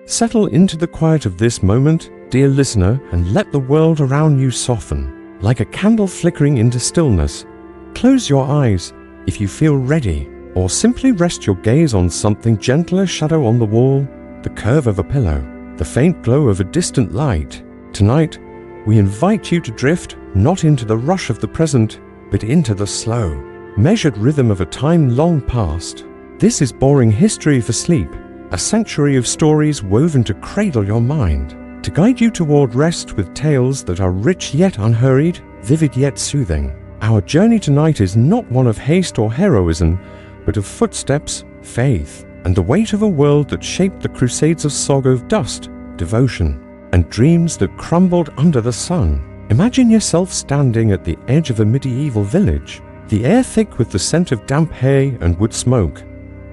Settle into the quiet of this moment, dear listener, and let the world around you soften, like a candle flickering into stillness. Close your eyes if you feel ready, or simply rest your gaze on something gentle, a shadow on the wall, the curve of a pillow, the faint glow of a distant light. Tonight, we invite you to drift not into the rush of the present, but into the slow, measured rhythm of a time long past. This is Boring History for Sleep, a sanctuary of stories woven to cradle your mind, to guide you toward rest with tales that are rich yet unhurried, vivid yet soothing. Our journey tonight is not one of haste or heroism, but of footsteps, faith, and the weight of a world that shaped the crusades of Sogov, dust, devotion, and dreams that crumbled under the sun. Imagine yourself standing at the edge of a medieval village, the air thick with the scent of damp hay and wood smoke.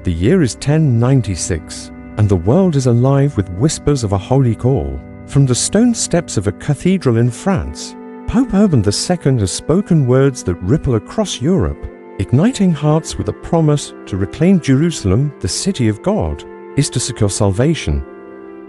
The year is 1096, and the world is alive with whispers of a holy call. From the stone steps of a cathedral in France, Pope Urban II has spoken words that ripple across Europe, igniting hearts with a promise to reclaim Jerusalem, the city of God, is to secure salvation.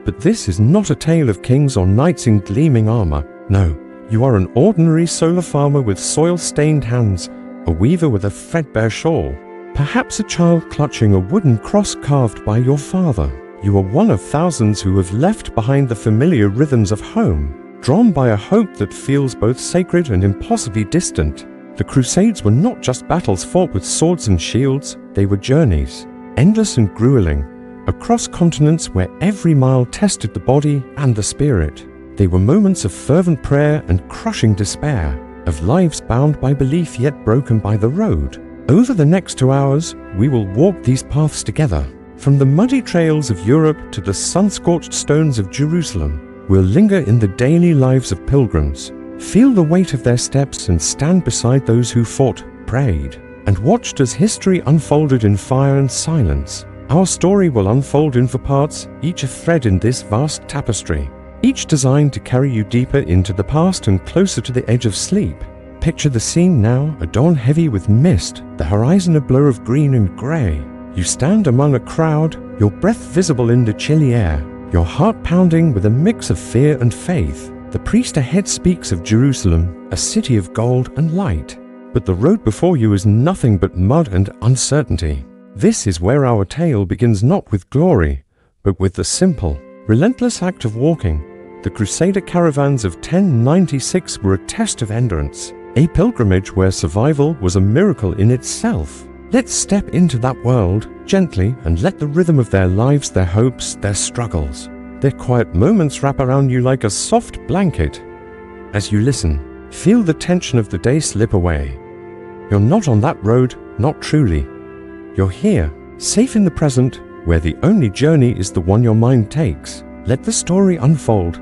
But this is not a tale of kings or knights in gleaming armor. No, you are an ordinary solar farmer with soil-stained hands, a weaver with a threadbare shawl, perhaps a child clutching a wooden cross carved by your father. You are one of thousands who have left behind the familiar rhythms of home, drawn by a hope that feels both sacred and impossibly distant. The Crusades were not just battles fought with swords and shields, they were journeys, endless and grueling, across continents where every mile tested the body and the spirit. They were moments of fervent prayer and crushing despair, of lives bound by belief yet broken by the road. Over the next 2 hours, we will walk these paths together. From the muddy trails of Europe to the sun-scorched stones of Jerusalem, we'll linger in the daily lives of pilgrims, feel the weight of their steps and stand beside those who fought, prayed, and watched as history unfolded in fire and silence. Our story will unfold in 4 parts, each a thread in this vast tapestry, each designed to carry you deeper into the past and closer to the edge of sleep. Picture the scene now, a dawn heavy with mist, the horizon a blur of green and grey. You stand among a crowd, your breath visible in the chilly air, your heart pounding with a mix of fear and faith. The priest ahead speaks of Jerusalem, a city of gold and light. But the road before you is nothing but mud and uncertainty. This is where our tale begins, not with glory, but with the simple, relentless act of walking. The Crusader caravans of 1096 were a test of endurance, a pilgrimage where survival was a miracle in itself. Let's step into that world gently and let the rhythm of their lives, their hopes, their struggles, their quiet moments wrap around you like a soft blanket. As you listen, feel the tension of the day slip away. You're not on that road, not truly. You're here, safe in the present, where the only journey is the one your mind takes. Let the story unfold.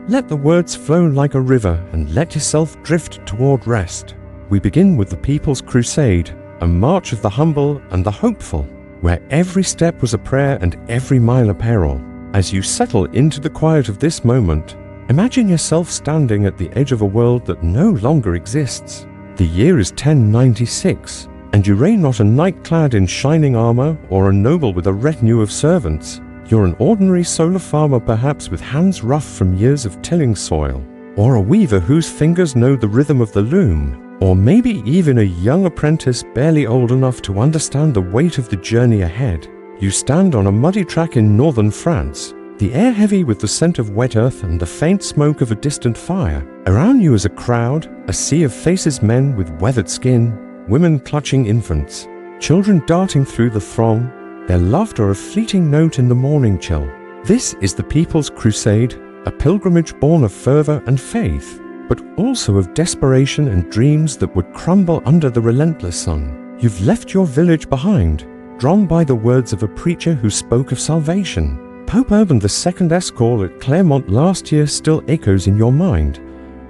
Let the words flow like a river and let yourself drift toward rest. We begin with the People's Crusade, a march of the humble and the hopeful, where every step was a prayer and every mile a peril. As you settle into the quiet of this moment, imagine yourself standing at the edge of a world that no longer exists. The year is 1096, and you reign not a knight clad in shining armor or a noble with a retinue of servants. You're an ordinary solar farmer, perhaps with hands rough from years of tilling soil, or a weaver whose fingers know the rhythm of the loom, or maybe even a young apprentice barely old enough to understand the weight of the journey ahead. You stand on a muddy track in northern France, the air heavy with the scent of wet earth and the faint smoke of a distant fire. Around you is a crowd, a sea of faces, men with weathered skin, women clutching infants, children darting through the throng, their laughter a fleeting note in the morning chill. This is the People's Crusade, a pilgrimage born of fervor and faith, but also of desperation and dreams that would crumble under the relentless sun. You've left your village behind, drawn by the words of a preacher who spoke of salvation. Pope Urban II's call at Clermont last year still echoes in your mind,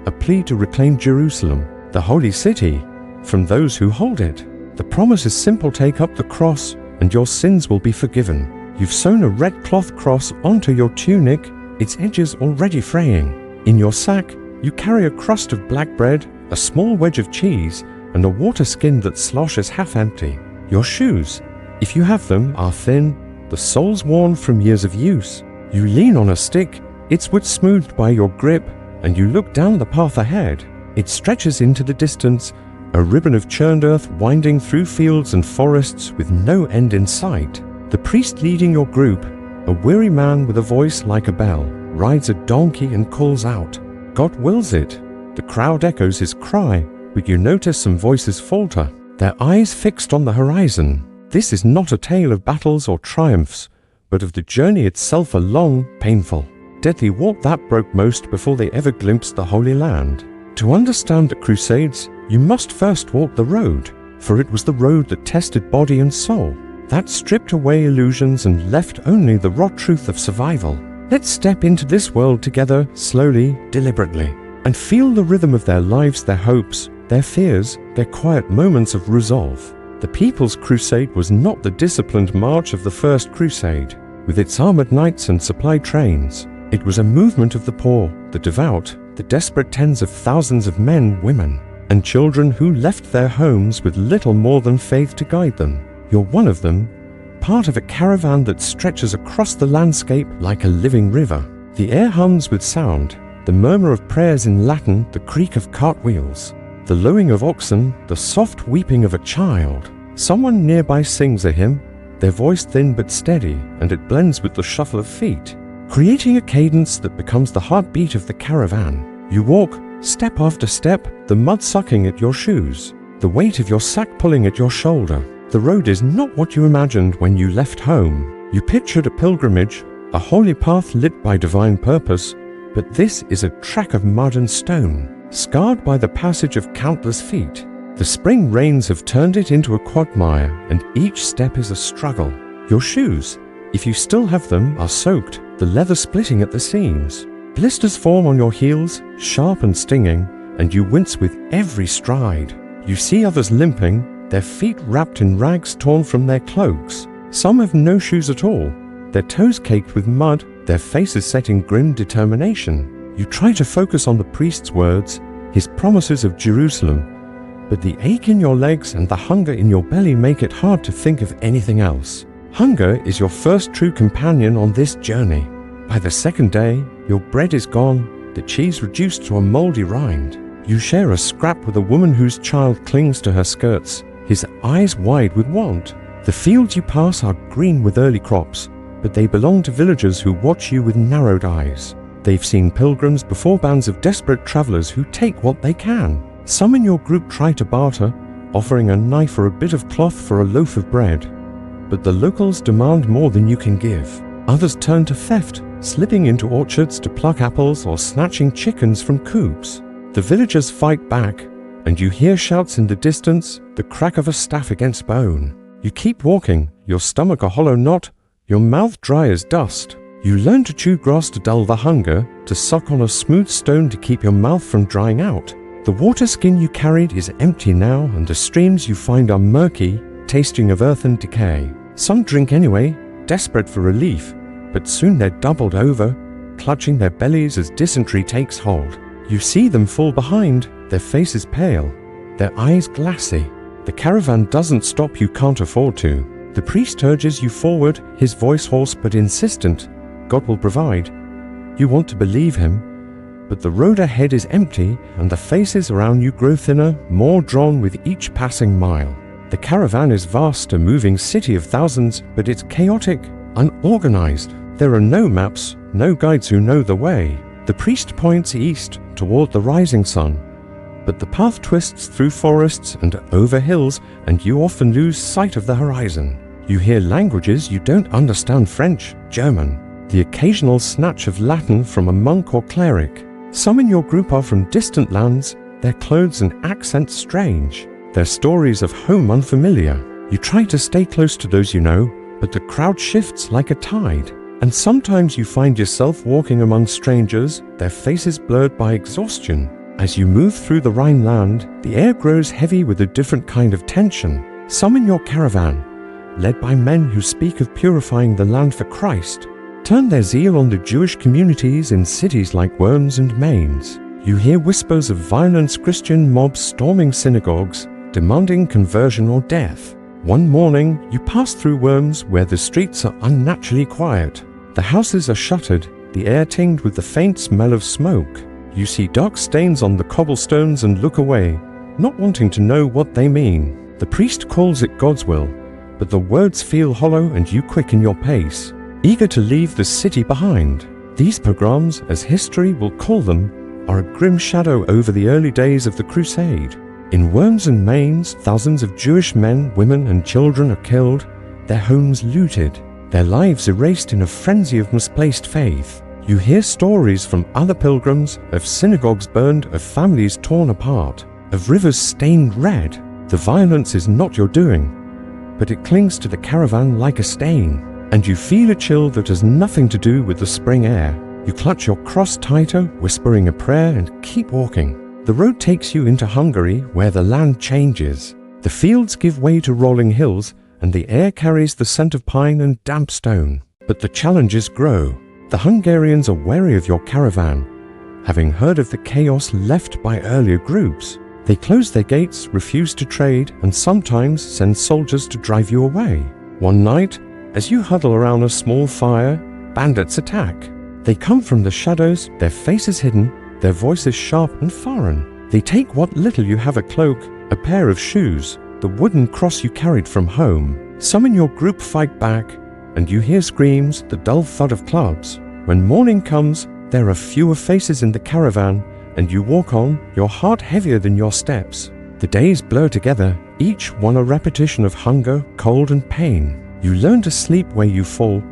a plea to reclaim Jerusalem, the holy city, from those who hold it. The promise is simple: take up the cross, and your sins will be forgiven. You've sewn a red cloth cross onto your tunic, its edges already fraying. In your sack, you carry a crust of black bread, a small wedge of cheese, and a water skin that sloshes half empty. Your shoes, if you have them, are thin, the soles worn from years of use. You lean on a stick, its wood smoothed by your grip, and you look down the path ahead. It stretches into the distance, a ribbon of churned earth winding through fields and forests with no end in sight. The priest leading your group, a weary man with a voice like a bell, rides a donkey and calls out. God wills it. The crowd echoes his cry, but you notice some voices falter, their eyes fixed on the horizon. This is not a tale of battles or triumphs, but of the journey itself, a long, painful, deadly walk that broke most before they ever glimpsed the Holy Land. To understand the Crusades, you must first walk the road, for it was the road that tested body and soul, that stripped away illusions and left only the raw truth of survival. Let's step into this world together, slowly, deliberately, and feel the rhythm of their lives, their hopes, their fears, their quiet moments of resolve. The People's Crusade was not the disciplined march of the First Crusade, with its armored knights and supply trains. It was a movement of the poor, the devout, the desperate tens of thousands of men, women, and children who left their homes with little more than faith to guide them. You're one of them, part of a caravan that stretches across the landscape like a living river. The air hums with sound, the murmur of prayers in Latin, the creak of cartwheels, the lowing of oxen, the soft weeping of a child. Someone nearby sings a hymn, their voice thin but steady, and it blends with the shuffle of feet, creating a cadence that becomes the heartbeat of the caravan. You walk, step after step, the mud sucking at your shoes, the weight of your sack pulling at your shoulder. The road is not what you imagined when you left home. You pictured a pilgrimage, a holy path lit by divine purpose, but this is a track of mud and stone, scarred by the passage of countless feet. The spring rains have turned it into a quagmire, and each step is a struggle. Your shoes, if you still have them, are soaked, the leather splitting at the seams. Blisters form on your heels, sharp and stinging, and you wince with every stride. You see others limping, their feet wrapped in rags torn from their cloaks. Some have no shoes at all, their toes caked with mud, their faces set in grim determination. You try to focus on the priest's words, his promises of Jerusalem, but the ache in your legs and the hunger in your belly make it hard to think of anything else. Hunger is your first true companion on this journey. By the second day, your bread is gone, the cheese reduced to a moldy rind. You share a scrap with a woman whose child clings to her skirts, his eyes wide with want. The fields you pass are green with early crops, but they belong to villagers who watch you with narrowed eyes. They've seen pilgrims before bands of desperate travelers who take what they can. Some in your group try to barter, offering a knife or a bit of cloth for a loaf of bread, but the locals demand more than you can give. Others turn to theft, slipping into orchards to pluck apples or snatching chickens from coops. The villagers fight back, and you hear shouts in the distance, the crack of a staff against bone. You keep walking, your stomach a hollow knot, your mouth dry as dust. You learn to chew grass to dull the hunger, to suck on a smooth stone to keep your mouth from drying out. The water skin you carried is empty now, and the streams you find are murky, tasting of earth and decay. Some drink anyway, desperate for relief, but soon they're doubled over, clutching their bellies as dysentery takes hold. You see them fall behind, their faces pale, their eyes glassy. The caravan doesn't stop, you can't afford to. The priest urges you forward, his voice hoarse but insistent. God will provide. You want to believe him, but the road ahead is empty, and the faces around you grow thinner, more drawn with each passing mile. The caravan is vast, a moving city of thousands, but it's chaotic, unorganized. There are no maps, no guides who know the way. The priest points east, toward the rising sun, but the path twists through forests and over hills, and you often lose sight of the horizon. You hear languages you don't understand: French, German, the occasional snatch of Latin from a monk or cleric. Some in your group are from distant lands, their clothes and accents strange, their stories of home unfamiliar. You try to stay close to those you know, but the crowd shifts like a tide, and sometimes you find yourself walking among strangers, their faces blurred by exhaustion. As you move through the Rhineland, the air grows heavy with a different kind of tension. Some in your caravan, led by men who speak of purifying the land for Christ, turn their zeal on the Jewish communities in cities like Worms and Mainz. You hear whispers of violent Christian mobs storming synagogues, demanding conversion or death. One morning, you pass through Worms where the streets are unnaturally quiet. The houses are shuttered, the air tinged with the faint smell of smoke. You see dark stains on the cobblestones and look away, not wanting to know what they mean. The priest calls it God's will, but the words feel hollow and you quicken your pace, eager to leave the city behind. These pogroms, as history will call them, are a grim shadow over the early days of the crusade. In Worms and Mainz, thousands of Jewish men, women and children are killed, their homes looted, their lives erased in a frenzy of misplaced faith. You hear stories from other pilgrims of synagogues burned, of families torn apart, of rivers stained red. The violence is not your doing, but it clings to the caravan like a stain, and you feel a chill that has nothing to do with the spring air. You clutch your cross tighter, whispering a prayer, and keep walking. The road takes you into Hungary, where the land changes. The fields give way to rolling hills, and the air carries the scent of pine and damp stone. But the challenges grow. The Hungarians are wary of your caravan, having heard of the chaos left by earlier groups. They close their gates, refuse to trade, and sometimes send soldiers to drive you away. One night, as you huddle around a small fire, bandits attack. They come from the shadows, their faces hidden, their voices sharp and foreign. They take what little you have: a cloak, a pair of shoes, the wooden cross you carried from home. Some in your group fight back, and you hear screams, the dull thud of clubs. When morning comes, there are fewer faces in the caravan, and you walk on, your heart heavier than your steps. The days blur together, each one a repetition of hunger, cold and pain. You learn to sleep where you fall,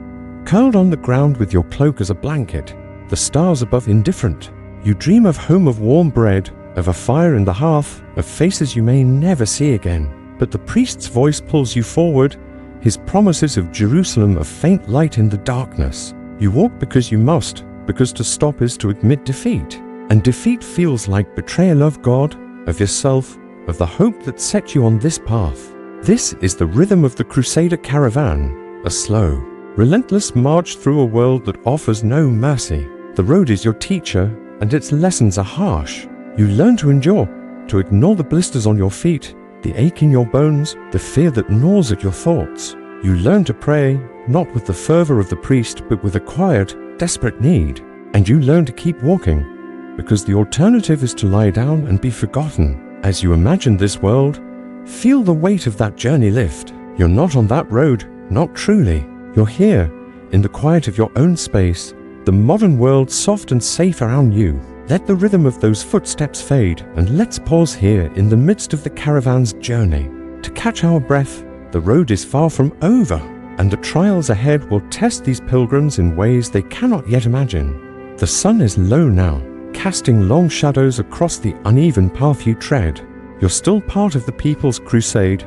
curled on the ground with your cloak as a blanket, the stars above indifferent. You dream of home, of warm bread, of a fire in the hearth, of faces you may never see again. But the priest's voice pulls you forward, his promises of Jerusalem a faint light in the darkness. You walk because you must, because to stop is to admit defeat. And defeat feels like betrayal of God, of yourself, of the hope that set you on this path. This is the rhythm of the Crusader caravan, a slow, relentless march through a world that offers no mercy. The road is your teacher, and its lessons are harsh. You learn to endure, to ignore the blisters on your feet, the ache in your bones, the fear that gnaws at your thoughts. You learn to pray, not with the fervor of the priest, but with a quiet, desperate need. And you learn to keep walking, because the alternative is to lie down and be forgotten. As you imagine this world, feel the weight of that journey lift. You're not on that road, not truly. You're here, in the quiet of your own space, the modern world soft and safe around you. Let the rhythm of those footsteps fade, and let's pause here in the midst of the caravan's journey. To catch our breath, the road is far from over, and the trials ahead will test these pilgrims in ways they cannot yet imagine. The sun is low now, casting long shadows across the uneven path you tread. You're still part of the people's crusade,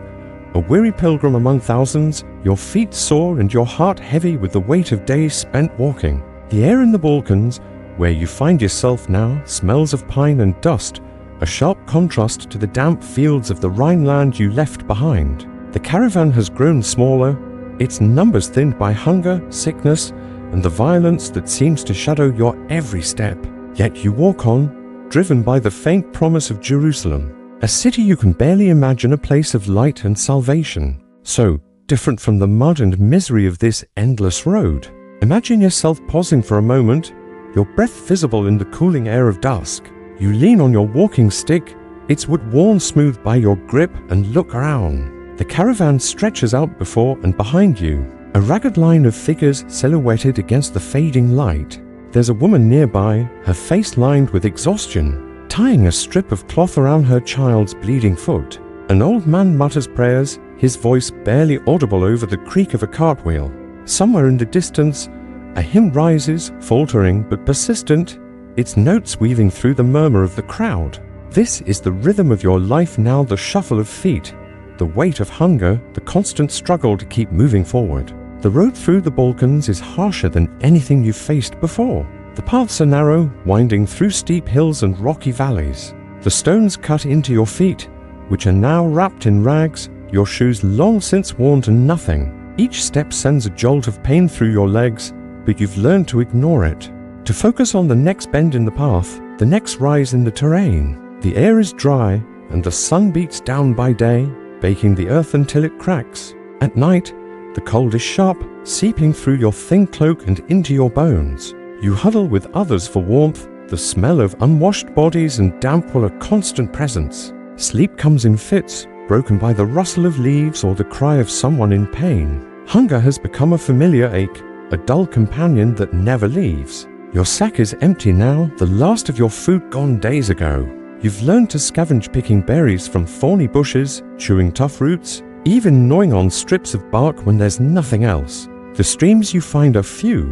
a weary pilgrim among thousands, your feet sore and your heart heavy with the weight of days spent walking. The air in the Balkans, where you find yourself now, smells of pine and dust, a sharp contrast to the damp fields of the Rhineland you left behind. The caravan has grown smaller, its numbers thinned by hunger, sickness, and the violence that seems to shadow your every step. Yet you walk on, driven by the faint promise of Jerusalem, a city you can barely imagine a place of light and salvation. So different from the mud and misery of this endless road. Imagine yourself pausing for a moment, your breath visible in the cooling air of dusk. You lean on your walking stick, its wood worn smooth by your grip, and look around. The caravan stretches out before and behind you, a ragged line of figures silhouetted against the fading light. There's a woman nearby, her face lined with exhaustion, tying a strip of cloth around her child's bleeding foot. An old man mutters prayers, his voice barely audible over the creak of a cartwheel. Somewhere in the distance, a hymn rises, faltering but persistent, its notes weaving through the murmur of the crowd. This is the rhythm of your life now, the shuffle of feet, the weight of hunger, the constant struggle to keep moving forward. The road through the Balkans is harsher than anything you've faced before. The paths are narrow, winding through steep hills and rocky valleys. The stones cut into your feet, which are now wrapped in rags, your shoes long since worn to nothing. Each step sends a jolt of pain through your legs, but you've learned to ignore it, to focus on the next bend in the path, the next rise in the terrain. The air is dry, and the sun beats down by day, baking the earth until it cracks. At night, The cold is sharp, seeping through your thin cloak and into your bones. You huddle with others for warmth. The smell of unwashed bodies and damp will a constant presence. Sleep comes in fits, broken by the rustle of leaves or the cry of someone in pain. Hunger has become a familiar ache, a dull companion that never leaves. Your sack is empty now, the last of your food gone days ago. You've learned to scavenge, picking berries from thorny bushes, chewing tough roots, even gnawing on strips of bark when there's nothing else. The streams you find are few,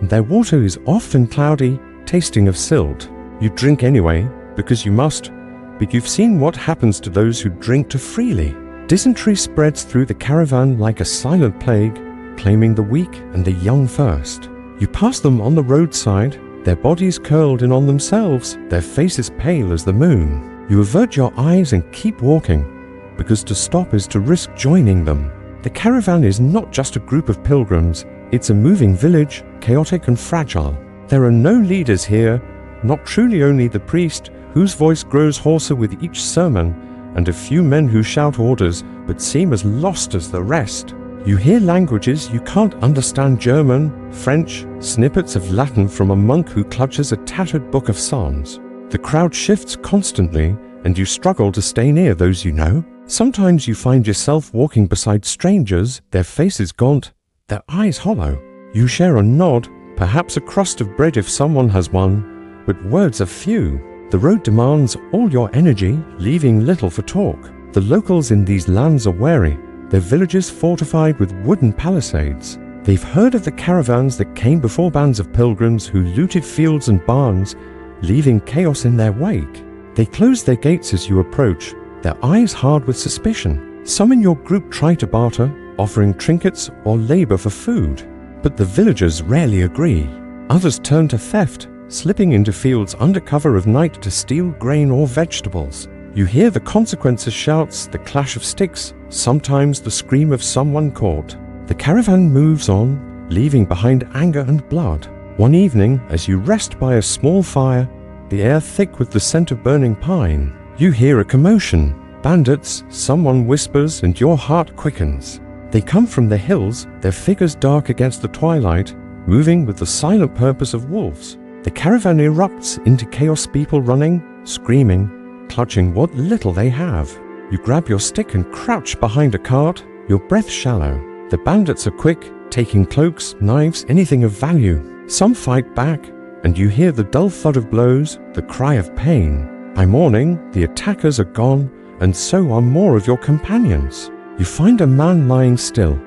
and their water is often cloudy, tasting of silt. You drink anyway, because you must, but you've seen what happens to those who drink too freely. Dysentery spreads through the caravan like a silent plague, claiming the weak and the young first. You pass them on the roadside, their bodies curled in on themselves, their faces pale as the moon. You avert your eyes and keep walking, because to stop is to risk joining them. The caravan is not just a group of pilgrims, it's a moving village, chaotic and fragile. There are no leaders here, not truly, only the priest, whose voice grows hoarser with each sermon, and a few men who shout orders but seem as lost as the rest. You hear languages you can't understand: German, French, snippets of Latin from a monk who clutches a tattered book of psalms. The crowd shifts constantly, and you struggle to stay near those you know. Sometimes you find yourself walking beside strangers, their faces gaunt, their eyes hollow. You share a nod, perhaps a crust of bread if someone has one, but words are few. The road demands all your energy, leaving little for talk. The locals in these lands are wary, their villages fortified with wooden palisades. They've heard of the caravans that came before, bands of pilgrims who looted fields and barns, leaving chaos in their wake. They close their gates as you approach, their eyes hard with suspicion. Some in your group try to barter, offering trinkets or labor for food, but the villagers rarely agree. Others turn to theft, slipping into fields under cover of night to steal grain or vegetables. You hear the consequences: shouts, the clash of sticks, sometimes the scream of someone caught. The caravan moves on, leaving behind anger and blood. One evening, as you rest by a small fire, the air thick with the scent of burning pine, you hear a commotion. Bandits, someone whispers, and your heart quickens. They come from the hills, their figures dark against the twilight, moving with the silent purpose of wolves. The caravan erupts into chaos, people running, screaming, clutching what little they have. You grab your stick and crouch behind a cart, your breath shallow. The bandits are quick, taking cloaks, knives, anything of value. Some fight back, and you hear the dull thud of blows, the cry of pain. By morning, the attackers are gone, and so are more of your companions. You find a man lying still,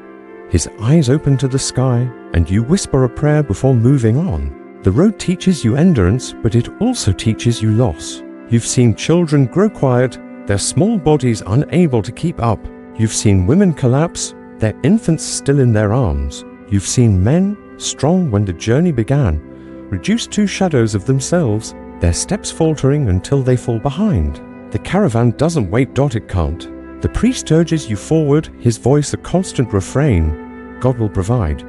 his eyes open to the sky, and you whisper a prayer before moving on. The road teaches you endurance, but it also teaches you loss. You've seen children grow quiet, their small bodies unable to keep up. You've seen women collapse, their infants still in their arms. You've seen men, strong when the journey began, reduced to shadows of themselves, their steps faltering until they fall behind. The caravan doesn't wait, it can't. The priest urges you forward, his voice a constant refrain: God will provide.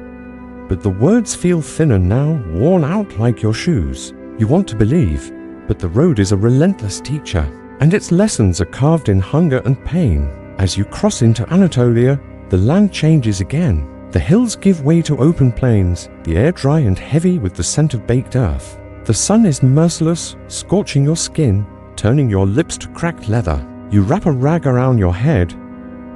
But the words feel thinner now, worn out like your shoes. You want to believe, but the road is a relentless teacher, and its lessons are carved in hunger and pain. As you cross into Anatolia, the land changes again. The hills give way to open plains, the air dry and heavy with the scent of baked earth. The sun is merciless, scorching your skin, turning your lips to cracked leather. You wrap a rag around your head,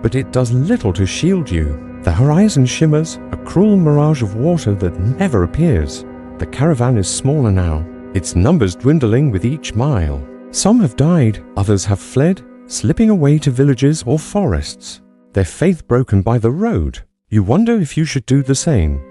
but it does little to shield you. The horizon shimmers, a cruel mirage of water that never appears. The caravan is smaller now, its numbers dwindling with each mile. Some have died, others have fled, slipping away to villages or forests, their faith broken by the road. You wonder if you should do the same,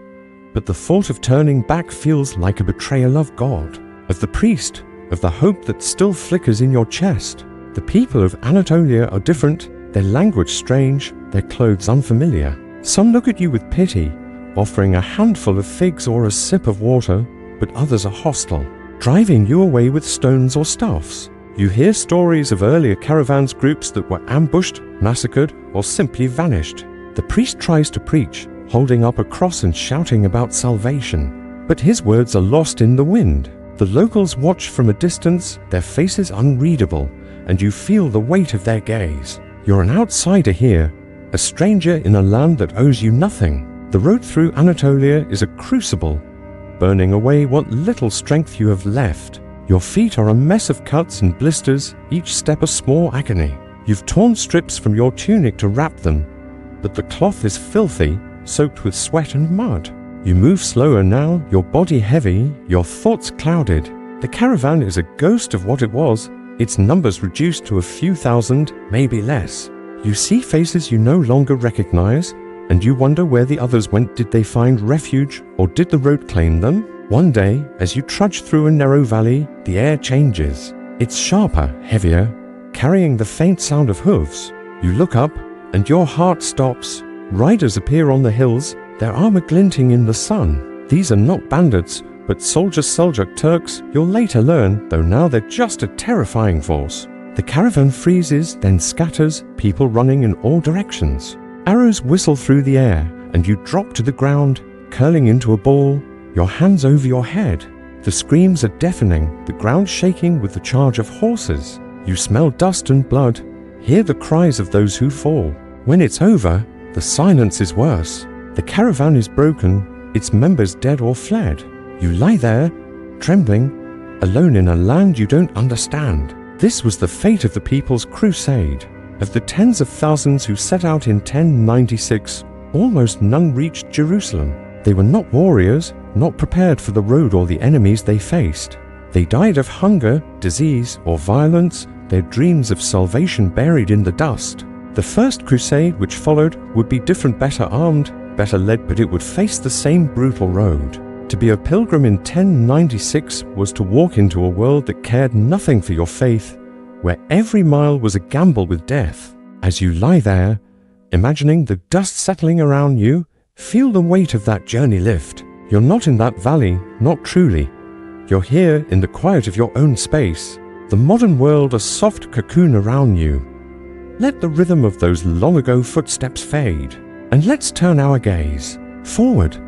but the thought of turning back feels like a betrayal of God, of the priest, of the hope that still flickers in your chest. The people of Anatolia are different, their language strange, their clothes unfamiliar. Some look at you with pity, offering a handful of figs or a sip of water, but others are hostile, driving you away with stones or staffs. You hear stories of earlier caravans, groups that were ambushed, massacred, or simply vanished. The priest tries to preach, holding up a cross and shouting about salvation, but his words are lost in the wind. The locals watch from a distance, their faces unreadable, and you feel the weight of their gaze. You're an outsider here, a stranger in a land that owes you nothing. The road through Anatolia is a crucible, burning away what little strength you have left. Your feet are a mess of cuts and blisters, each step a small agony. You've torn strips from your tunic to wrap them, but the cloth is filthy, soaked with sweat and mud. You move slower now, your body heavy, your thoughts clouded. The caravan is a ghost of what it was, its numbers reduced to a few thousand, maybe less. You see faces you no longer recognize, and you wonder where the others went. Did they find refuge, or did the road claim them? One day, as you trudge through a narrow valley, the air changes. It's sharper, heavier, carrying the faint sound of hooves. You look up, and your heart stops. Riders appear on the hills, their armor glinting in the sun. These are not bandits, but Seljuk Turks, you'll later learn, though now they're just a terrifying force. The caravan freezes, then scatters, people running in all directions. Arrows whistle through the air, and you drop to the ground, curling into a ball, your hands over your head. The screams are deafening, the ground shaking with the charge of horses. You smell dust and blood, hear the cries of those who fall. When it's over, the silence is worse. The caravan is broken, its members dead or fled. You lie there, trembling, alone in a land you don't understand. This was the fate of the People's Crusade. Of the tens of thousands who set out in 1096, almost none reached Jerusalem. They were not warriors, not prepared for the road or the enemies they faced. They died of hunger, disease, or violence, their dreams of salvation buried in the dust. The First Crusade, which followed, would be different, better armed, better led, but it would face the same brutal road. To be a pilgrim in 1096 was to walk into a world that cared nothing for your faith, where every mile was a gamble with death. As you lie there, imagining the dust settling around you, feel the weight of that journey lift. You're not in that valley, not truly. You're here in the quiet of your own space, the modern world a soft cocoon around you. Let the rhythm of those long-ago footsteps fade, and let's turn our gaze forward.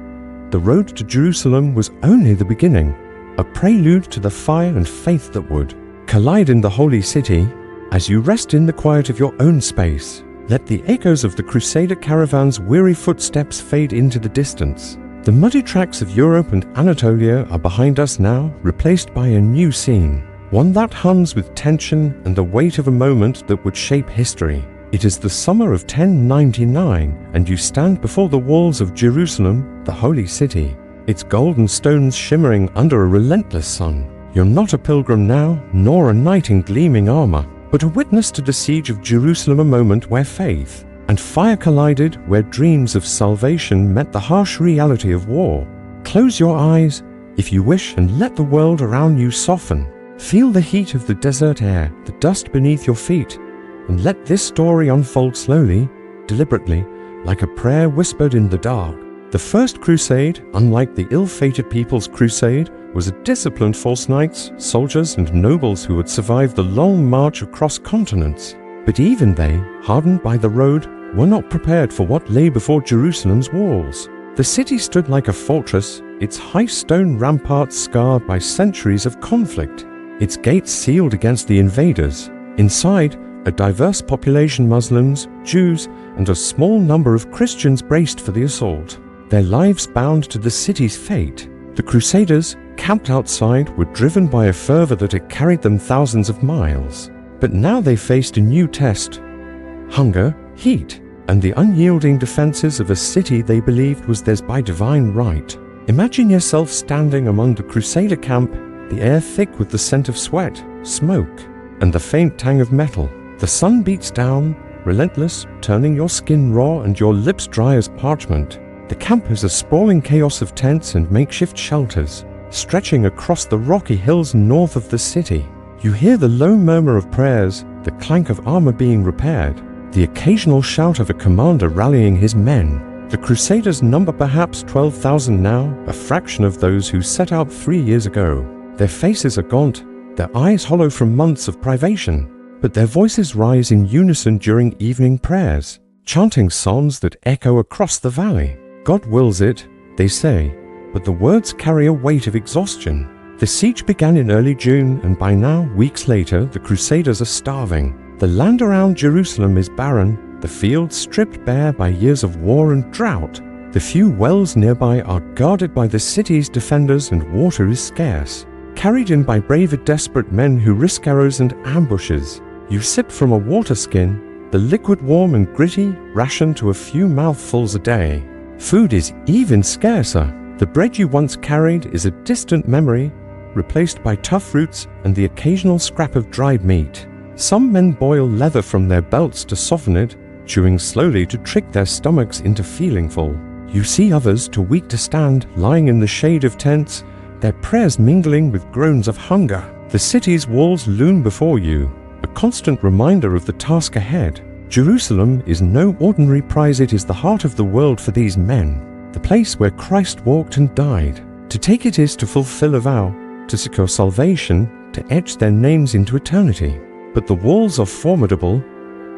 The road to Jerusalem was only the beginning, a prelude to the fire and faith that would collide in the holy city. As you rest in the quiet of your own space, let the echoes of the Crusader caravan's weary footsteps fade into the distance. The muddy tracks of Europe and Anatolia are behind us now, replaced by a new scene, one that hums with tension and the weight of a moment that would shape history. It is the summer of 1099, and you stand before the walls of Jerusalem, the holy city, its golden stones shimmering under a relentless sun. You're not a pilgrim now, nor a knight in gleaming armor, but a witness to the siege of Jerusalem, a moment where faith and fire collided, where dreams of salvation met the harsh reality of war. Close your eyes, if you wish, and let the world around you soften. Feel the heat of the desert air, the dust beneath your feet, and let this story unfold slowly, deliberately, like a prayer whispered in the dark. The First Crusade, unlike the ill-fated People's Crusade, was a disciplined force, knights, soldiers, and nobles who had survived the long march across continents. But even they, hardened by the road, were not prepared for what lay before Jerusalem's walls. The city stood like a fortress, its high stone ramparts scarred by centuries of conflict, its gates sealed against the invaders. Inside, a diverse population, Muslims, Jews, and a small number of Christians braced for the assault, their lives bound to the city's fate. The Crusaders, camped outside, were driven by a fervor that had carried them thousands of miles. But now they faced a new test: hunger, heat, and the unyielding defenses of a city they believed was theirs by divine right. Imagine yourself standing among the Crusader camp, the air thick with the scent of sweat, smoke, and the faint tang of metal. The sun beats down, relentless, turning your skin raw and your lips dry as parchment. The camp is a sprawling chaos of tents and makeshift shelters, stretching across the rocky hills north of the city. You hear the low murmur of prayers, the clank of armor being repaired, the occasional shout of a commander rallying his men. The Crusaders number perhaps 12,000 now, a fraction of those who set out 3 years ago. Their faces are gaunt, their eyes hollow from months of privation, but their voices rise in unison during evening prayers, chanting psalms that echo across the valley. God wills it, they say, but the words carry a weight of exhaustion. The siege began in early June, and by now, weeks later, the Crusaders are starving. The land around Jerusalem is barren, the fields stripped bare by years of war and drought. The few wells nearby are guarded by the city's defenders and water is scarce. Carried in by brave and desperate men who risk arrows and ambushes. You sip from a water skin, the liquid warm and gritty, rationed to a few mouthfuls a day. Food is even scarcer. The bread you once carried is a distant memory, replaced by tough roots and the occasional scrap of dried meat. Some men boil leather from their belts to soften it, chewing slowly to trick their stomachs into feeling full. You see others, too weak to stand, lying in the shade of tents, their prayers mingling with groans of hunger. The city's walls loom before you, a constant reminder of the task ahead. Jerusalem is no ordinary prize, it is the heart of the world for these men, the place where Christ walked and died. To take it is to fulfill a vow, to secure salvation, to etch their names into eternity. But the walls are formidable,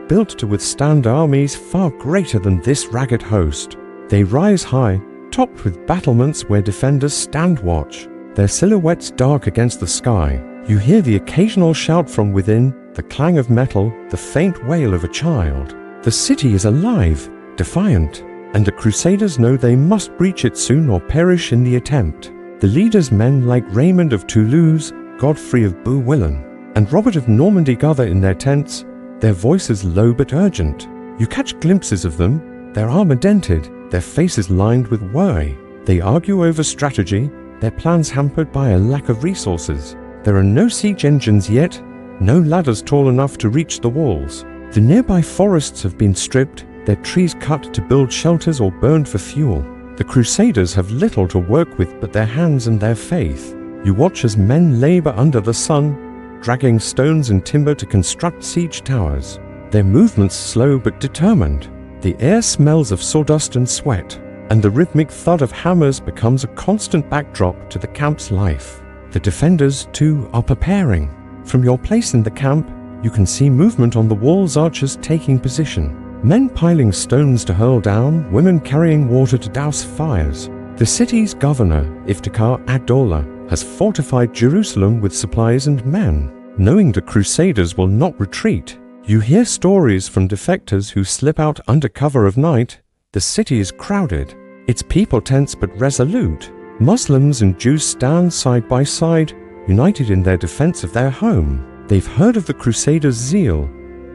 built to withstand armies far greater than this ragged host. They rise high, topped with battlements where defenders stand watch, their silhouettes dark against the sky. You hear the occasional shout from within, the clang of metal, the faint wail of a child. The city is alive, defiant, and the Crusaders know they must breach it soon or perish in the attempt. The leaders, men like Raymond of Toulouse, Godfrey of Bouillon, and Robert of Normandy gather in their tents, their voices low but urgent. You catch glimpses of them, their armor dented, their faces lined with worry. They argue over strategy, their plans hampered by a lack of resources. There are no siege engines yet, no ladders tall enough to reach the walls. The nearby forests have been stripped, their trees cut to build shelters or burned for fuel. The Crusaders have little to work with but their hands and their faith. You watch as men labor under the sun, dragging stones and timber to construct siege towers. Their movements slow but determined. The air smells of sawdust and sweat, and the rhythmic thud of hammers becomes a constant backdrop to the camp's life. The defenders, too, are preparing. From your place in the camp, you can see movement on the walls, archers taking position. Men piling stones to hurl down, women carrying water to douse fires. The city's governor, Iftikhar ad-Dawla, has fortified Jerusalem with supplies and men. Knowing the Crusaders will not retreat, you hear stories from defectors who slip out under cover of night. The city is crowded, its people tense but resolute. Muslims and Jews stand side by side, united in their defense of their home. They've heard of the Crusaders' zeal,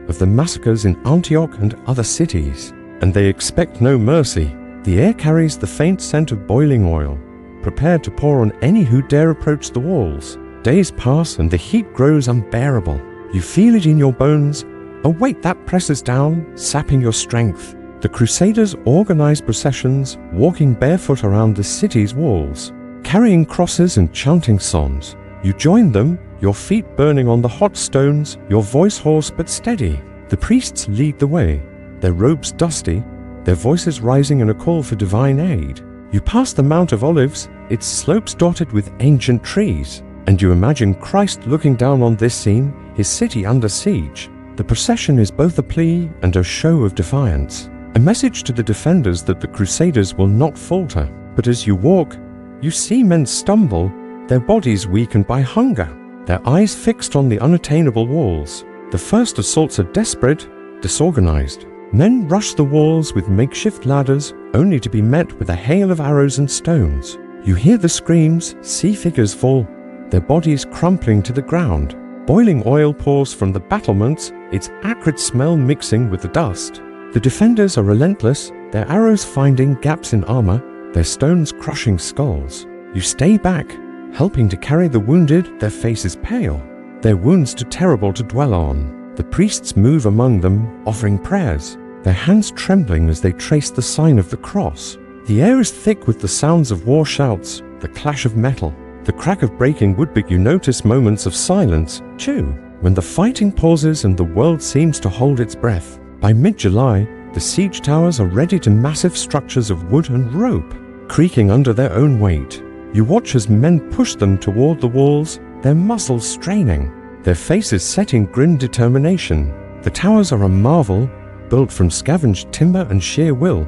of the massacres in Antioch and other cities, and they expect no mercy. The air carries the faint scent of boiling oil, prepared to pour on any who dare approach the walls. Days pass and the heat grows unbearable. You feel it in your bones, a weight that presses down, sapping your strength. The Crusaders organize processions, walking barefoot around the city's walls, carrying crosses and chanting psalms. You join them, your feet burning on the hot stones, your voice hoarse but steady. The priests lead the way, their robes dusty, their voices rising in a call for divine aid. You pass the Mount of Olives, its slopes dotted with ancient trees, and you imagine Christ looking down on this scene, his city under siege. The procession is both a plea and a show of defiance, a message to the defenders that the Crusaders will not falter. But as you walk, you see men stumble, their bodies weakened by hunger, their eyes fixed on the unattainable walls. The first assaults are desperate, disorganized. Men rush the walls with makeshift ladders, only to be met with a hail of arrows and stones. You hear the screams, see figures fall, their bodies crumpling to the ground. Boiling oil pours from the battlements, its acrid smell mixing with the dust. The defenders are relentless, their arrows finding gaps in armor, their stones crushing skulls. You stay back, helping to carry the wounded, their faces pale, their wounds too terrible to dwell on. The priests move among them, offering prayers, their hands trembling as they trace the sign of the cross. The air is thick with the sounds of war shouts, the clash of metal, the crack of breaking wood, but you notice moments of silence, too, when the fighting pauses and the world seems to hold its breath. By mid-July, the siege towers are ready to massive structures of wood and rope, creaking under their own weight. You watch as men push them toward the walls, their muscles straining, their faces set in grim determination. The towers are a marvel, built from scavenged timber and sheer will,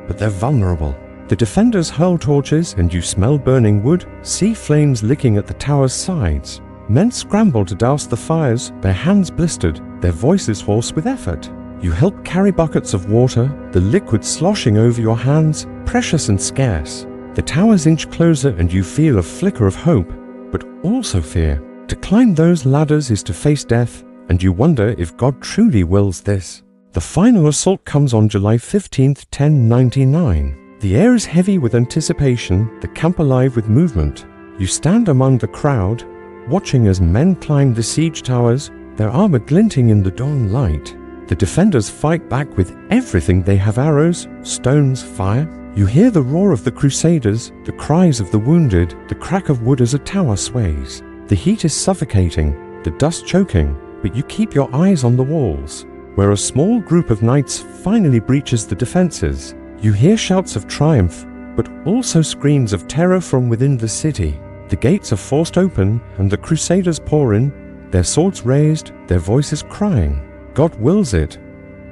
but they're vulnerable. The defenders hurl torches and you smell burning wood, see flames licking at the tower's sides. Men scramble to douse the fires, their hands blistered, their voices hoarse with effort. You help carry buckets of water, the liquid sloshing over your hands, precious and scarce. The towers inch closer and you feel a flicker of hope, but also fear. To climb those ladders is to face death, and you wonder if God truly wills this. The final assault comes on July 15th, 1099. The air is heavy with anticipation, the camp alive with movement. You stand among the crowd, watching as men climb the siege towers, their armor glinting in the dawn light. The defenders fight back with everything they have: arrows, stones, fire. You hear the roar of the crusaders, the cries of the wounded, the crack of wood as a tower sways. The heat is suffocating, the dust choking, but you keep your eyes on the walls, where a small group of knights finally breaches the defenses. You hear shouts of triumph, but also screams of terror from within the city. The gates are forced open, and the crusaders pour in, their swords raised, their voices crying. God wills it.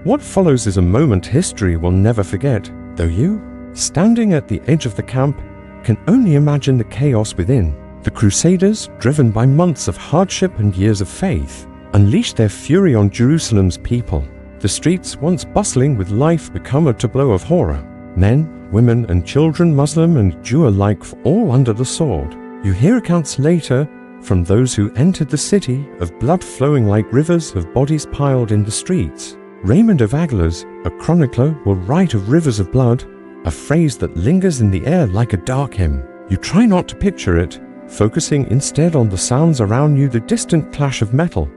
What follows is a moment history will never forget, though you, standing at the edge of the camp, can only imagine the chaos within. The crusaders, driven by months of hardship and years of faith, unleash their fury on Jerusalem's people. The streets, once bustling with life, become a tableau of horror. Men, women, and children, Muslim and Jew alike, all under the sword. You hear accounts later from those who entered the city of blood flowing like rivers, of bodies piled in the streets. Raymond of Aguilar's, a chronicler, will write of rivers of blood, a phrase that lingers in the air like a dark hymn. You try not to picture it, focusing instead on the sounds around you: the distant clash of metal,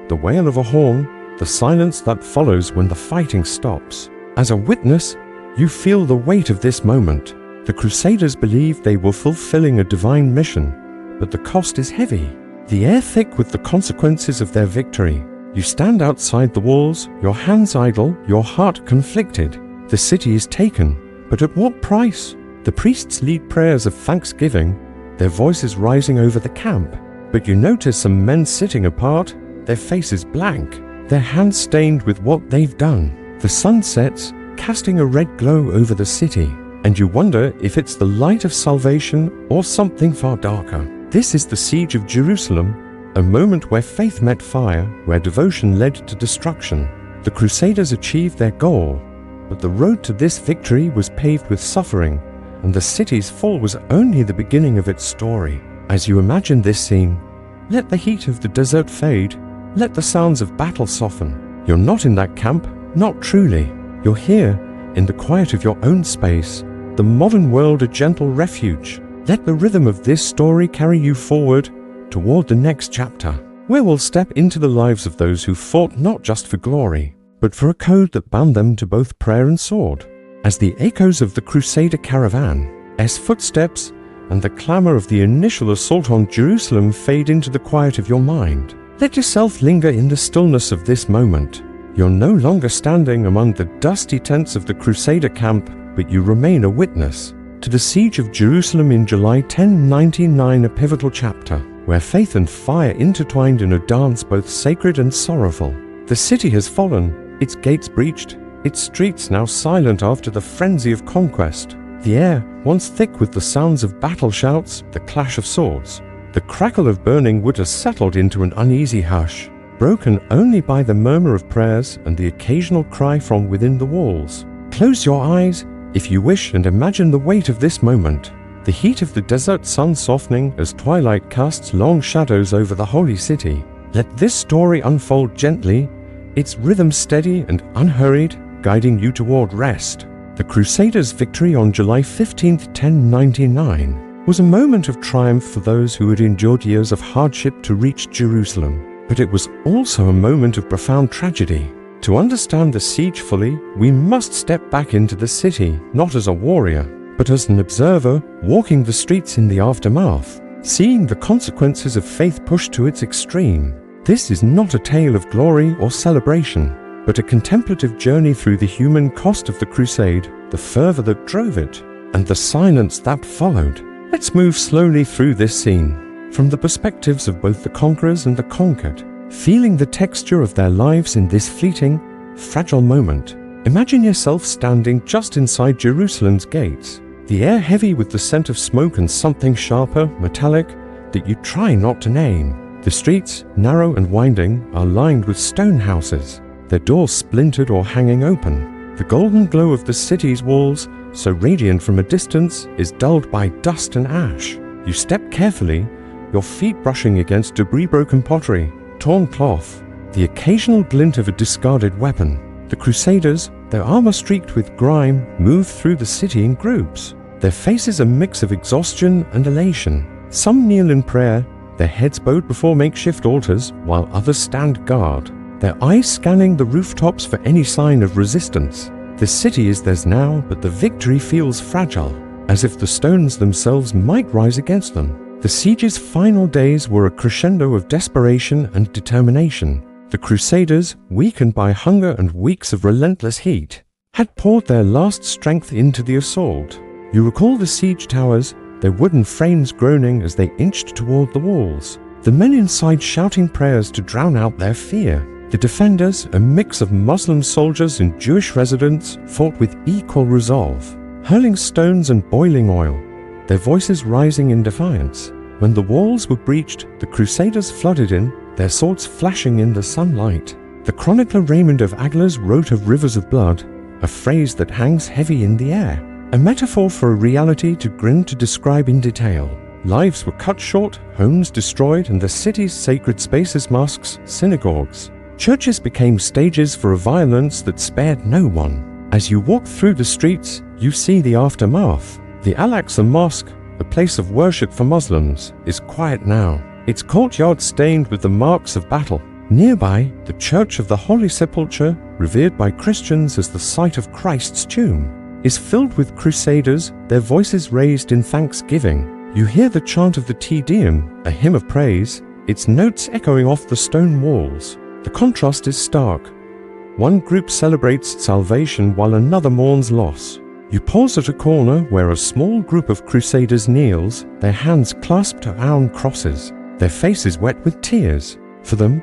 the wail of a horn, the silence that follows when the fighting stops. As a witness, you feel the weight of this moment. The crusaders believe they were fulfilling a divine mission, but the cost is heavy. The air thick with the consequences of their victory. You stand outside the walls, your hands idle, your heart conflicted. The city is taken, but at what price? The priests lead prayers of thanksgiving, their voices rising over the camp. But you notice some men sitting apart, their faces blank, their hands stained with what they've done. The sun sets, casting a red glow over the city, and you wonder if it's the light of salvation or something far darker. This is the siege of Jerusalem, a moment where faith met fire, where devotion led to destruction. The crusaders achieved their goal, but the road to this victory was paved with suffering, and the city's fall was only the beginning of its story. As you imagine this scene, let the heat of the desert fade, let the sounds of battle soften. You're not in that camp, not truly. You're here, in the quiet of your own space, the modern world a gentle refuge. Let the rhythm of this story carry you forward toward the next chapter, where we'll step into the lives of those who fought not just for glory, but for a code that bound them to both prayer and sword. As the echoes of the Crusader caravan's footsteps and the clamor of the initial assault on Jerusalem fade into the quiet of your mind, let yourself linger in the stillness of this moment. You're no longer standing among the dusty tents of the Crusader camp, but you remain a witness to the siege of Jerusalem in July 1099, a pivotal chapter, where faith and fire intertwined in a dance both sacred and sorrowful. The city has fallen, its gates breached, its streets now silent after the frenzy of conquest. The air, once thick with the sounds of battle shouts, the clash of swords, the crackle of burning wood has settled into an uneasy hush, broken only by the murmur of prayers and the occasional cry from within the walls. Close your eyes, if you wish, and imagine the weight of this moment. The heat of the desert sun softening as twilight casts long shadows over the holy city. Let this story unfold gently, its rhythm steady and unhurried, guiding you toward rest. The Crusaders' victory on July 15, 1099, was a moment of triumph for those who had endured years of hardship to reach Jerusalem. But it was also a moment of profound tragedy. To understand the siege fully, we must step back into the city, not as a warrior, but as an observer walking the streets in the aftermath, seeing the consequences of faith pushed to its extreme. This is not a tale of glory or celebration, but a contemplative journey through the human cost of the crusade, the fervor that drove it, and the silence that followed. Let's move slowly through this scene, from the perspectives of both the conquerors and the conquered, feeling the texture of their lives in this fleeting, fragile moment. Imagine yourself standing just inside Jerusalem's gates, the air heavy with the scent of smoke and something sharper, metallic, that you try not to name. The streets, narrow and winding, are lined with stone houses. their doors splintered or hanging open. The golden glow of the city's walls, so radiant from a distance, is dulled by dust and ash. You step carefully, your feet brushing against debris-broken pottery, torn cloth, the occasional glint of a discarded weapon. The Crusaders, their armor streaked with grime, move through the city in groups. Their faces a mix of exhaustion and elation. Some kneel in prayer, their heads bowed before makeshift altars, while others stand guard, their eyes scanning the rooftops for any sign of resistance. The city is theirs now, but the victory feels fragile, as if the stones themselves might rise against them. The siege's final days were a crescendo of desperation and determination. The Crusaders, weakened by hunger and weeks of relentless heat, had poured their last strength into the assault. You recall the siege towers, their wooden frames groaning as they inched toward the walls, the men inside shouting prayers to drown out their fear. The defenders, a mix of Muslim soldiers and Jewish residents, fought with equal resolve, hurling stones and boiling oil, their voices rising in defiance. When the walls were breached, the Crusaders flooded in, their swords flashing in the sunlight. The chronicler Raymond of Aglers wrote of rivers of blood, a phrase that hangs heavy in the air, a metaphor for a reality too grim to describe in detail. Lives were cut short, homes destroyed, and the city's sacred spaces mosques, synagogues. Churches became stages for a violence that spared no one. As you walk through the streets, you see the aftermath. The Al-Aqsa Mosque, a place of worship for Muslims, is quiet now, its courtyard stained with the marks of battle. Nearby, the Church of the Holy Sepulchre, revered by Christians as the site of Christ's tomb, is filled with Crusaders, their voices raised in thanksgiving. You hear the chant of the Te Deum, a hymn of praise, its notes echoing off the stone walls. The contrast is stark. One group celebrates salvation while another mourns loss. You pause at a corner where a small group of Crusaders kneels, their hands clasped to iron crosses, their faces wet with tears. For them,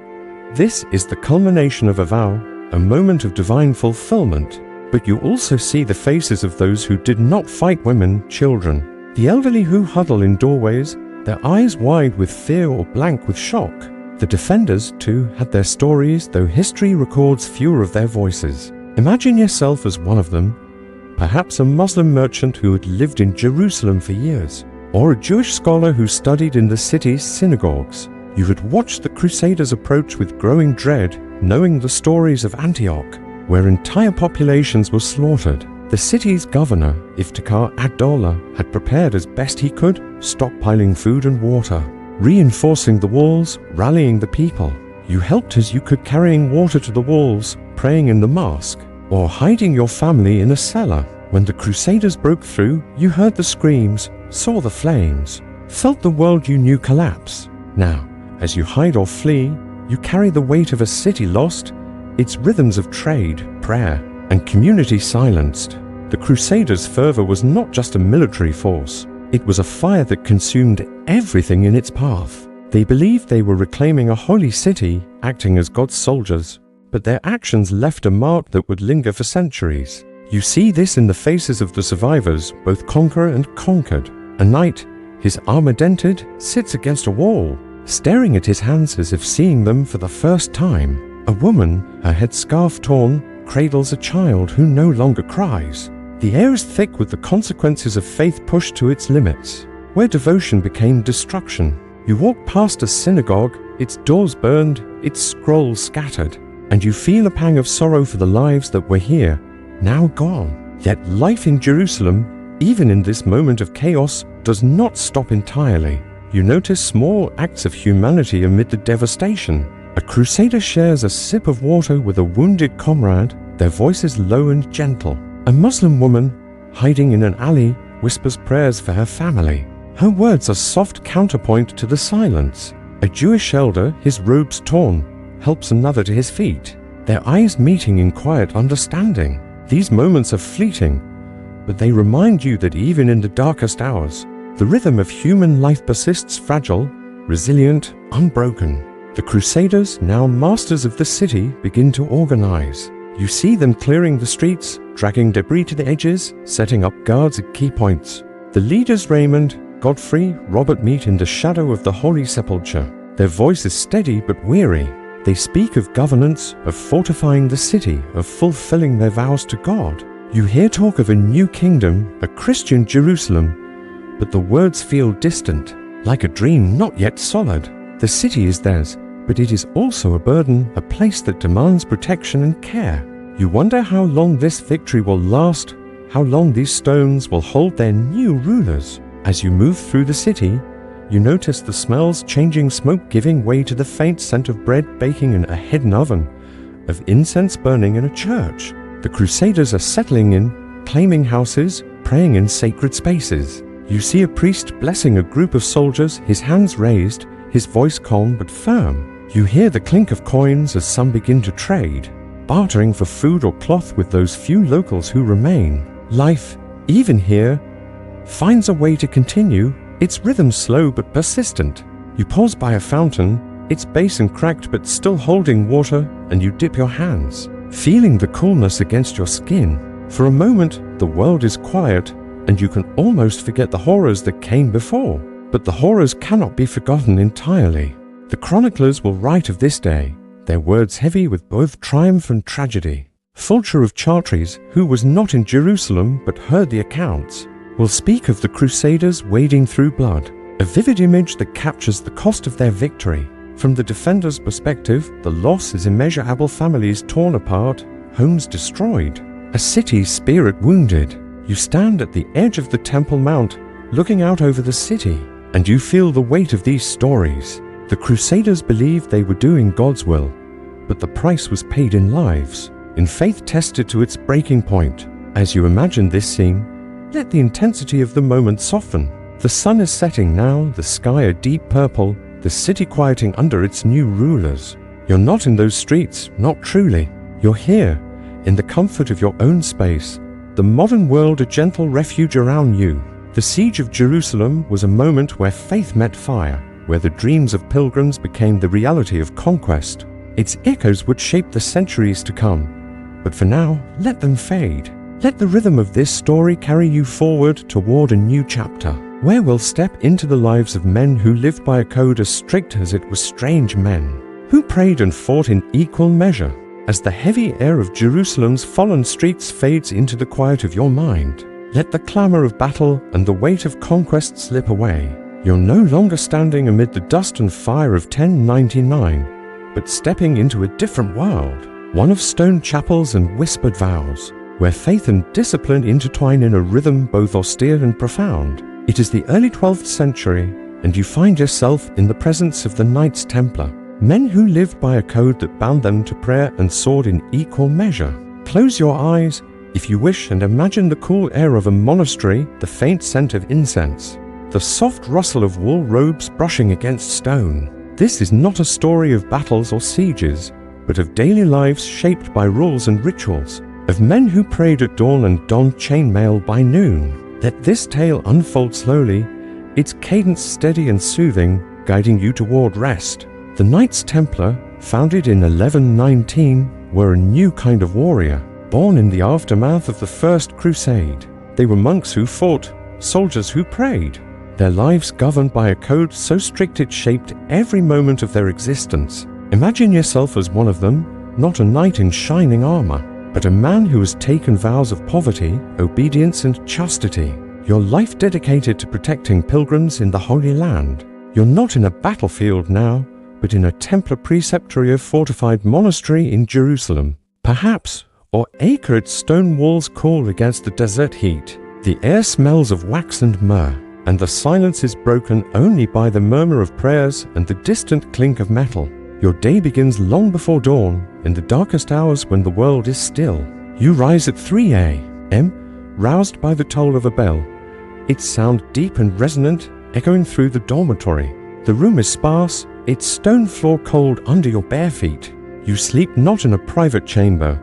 this is the culmination of a vow, a moment of divine fulfillment. But you also see the faces of those who did not fight, women, children, the elderly who huddle in doorways, their eyes wide with fear or blank with shock. The defenders, too, had their stories, though history records fewer of their voices. Imagine yourself as one of them, perhaps a Muslim merchant who had lived in Jerusalem for years, or a Jewish scholar who studied in the city's synagogues. You had watched the Crusaders approach with growing dread, knowing the stories of Antioch, where entire populations were slaughtered. The city's governor, Iftikhar ad-Dawla, had prepared as best he could, stockpiling food and water, reinforcing the walls, rallying the people. You helped as you could, carrying water to the walls, praying in the mosque, or hiding your family in a cellar. When the Crusaders broke through, you heard the screams, saw the flames, felt the world you knew collapse. Now, as you hide or flee, you carry the weight of a city lost, its rhythms of trade, prayer, and community silenced. The Crusaders' fervor was not just a military force. It was a fire that consumed everything in its path. They believed they were reclaiming a holy city, acting as God's soldiers, but their actions left a mark that would linger for centuries. You see this in the faces of the survivors, both conqueror and conquered. A knight, his armor dented, sits against a wall, staring at his hands as if seeing them for the first time. A woman, her head scarf torn, cradles a child who no longer cries. The air is thick with the consequences of faith pushed to its limits, where devotion became destruction. You walk past a synagogue, its doors burned, its scrolls scattered, and you feel a pang of sorrow for the lives that were here, now gone. Yet life in Jerusalem, even in this moment of chaos, does not stop entirely. You notice small acts of humanity amid the devastation. A Crusader shares a sip of water with a wounded comrade, their voices low and gentle. A Muslim woman, hiding in an alley, whispers prayers for her family. Her words are soft counterpoint to the silence. A Jewish elder, his robes torn, helps another to his feet, their eyes meeting in quiet understanding. These moments are fleeting, but they remind you that even in the darkest hours, the rhythm of human life persists fragile, resilient, unbroken. The Crusaders, now masters of the city, begin to organize. You see them clearing the streets, dragging debris to the edges, setting up guards at key points. The leaders Raymond, Godfrey, Robert meet in the shadow of the Holy Sepulchre. Their voice is steady but weary. They speak of governance, of fortifying the city, of fulfilling their vows to God. You hear talk of a new kingdom, a Christian Jerusalem, but the words feel distant, like a dream not yet solid. The city is theirs, but it is also a burden, a place that demands protection and care. You wonder how long this victory will last, how long these stones will hold their new rulers. As you move through the city, you notice the smells changing, smoke giving way to the faint scent of bread baking in a hidden oven, of incense burning in a church. The Crusaders are settling in, claiming houses, praying in sacred spaces. You see a priest blessing a group of soldiers, his hands raised, his voice calm but firm. You hear the clink of coins as some begin to trade, bartering for food or cloth with those few locals who remain. Life, even here, finds a way to continue, its rhythm slow but persistent. You pause by a fountain, its basin cracked but still holding water, and you dip your hands, feeling the coolness against your skin. For a moment, the world is quiet, and you can almost forget the horrors that came before. But the horrors cannot be forgotten entirely. The chroniclers will write of this day, their words heavy with both triumph and tragedy. Fulcher of Chartres, who was not in Jerusalem but heard the accounts, will speak of the Crusaders wading through blood, a vivid image that captures the cost of their victory. From the defender's perspective, the loss is immeasurable: families torn apart, homes destroyed, a city's spirit wounded. You stand at the edge of the Temple Mount, looking out over the city, and you feel the weight of these stories. The Crusaders believed they were doing God's will, but the price was paid in lives, in faith tested to its breaking point. As you imagine this scene, let the intensity of the moment soften. The sun is setting now, the sky a deep purple, the city quieting under its new rulers. You're not in those streets, not truly. You're here, in the comfort of your own space, the modern world a gentle refuge around you. The siege of Jerusalem was a moment where faith met fire, where the dreams of pilgrims became the reality of conquest. Its echoes would shape the centuries to come, but for now, let them fade. Let the rhythm of this story carry you forward toward a new chapter, where we'll step into the lives of men who lived by a code as strict as it was strange, men who prayed and fought in equal measure. As the heavy air of Jerusalem's fallen streets fades into the quiet of your mind, let the clamor of battle and the weight of conquest slip away. You're no longer standing amid the dust and fire of 1099, but stepping into a different world, one of stone chapels and whispered vows, where faith and discipline intertwine in a rhythm both austere and profound. It is the early 12th century, and you find yourself in the presence of the Knights Templar, men who lived by a code that bound them to prayer and sword in equal measure. Close your eyes, if you wish, and imagine the cool air of a monastery, the faint scent of incense, the soft rustle of wool robes brushing against stone. This is not a story of battles or sieges, but of daily lives shaped by rules and rituals, of men who prayed at dawn and donned chainmail by noon. Let this tale unfold slowly, its cadence steady and soothing, guiding you toward rest. The Knights Templar, founded in 1119, were a new kind of warrior, born in the aftermath of the First Crusade. They were monks who fought, soldiers who prayed, their lives governed by a code so strict it shaped every moment of their existence. Imagine yourself as one of them, not a knight in shining armor, but a man who has taken vows of poverty, obedience, and chastity. Your life dedicated to protecting pilgrims in the Holy Land. You're not in a battlefield now, but in a Templar preceptory of fortified monastery in Jerusalem. Perhaps, or acred stone walls cool against the desert heat. The air smells of wax and myrrh, and the silence is broken only by the murmur of prayers and the distant clink of metal. Your day begins long before dawn, in the darkest hours when the world is still. You rise at 3 a.m., roused by the toll of a bell, its sound deep and resonant, echoing through the dormitory. The room is sparse, its stone floor cold under your bare feet. You sleep not in a private chamber,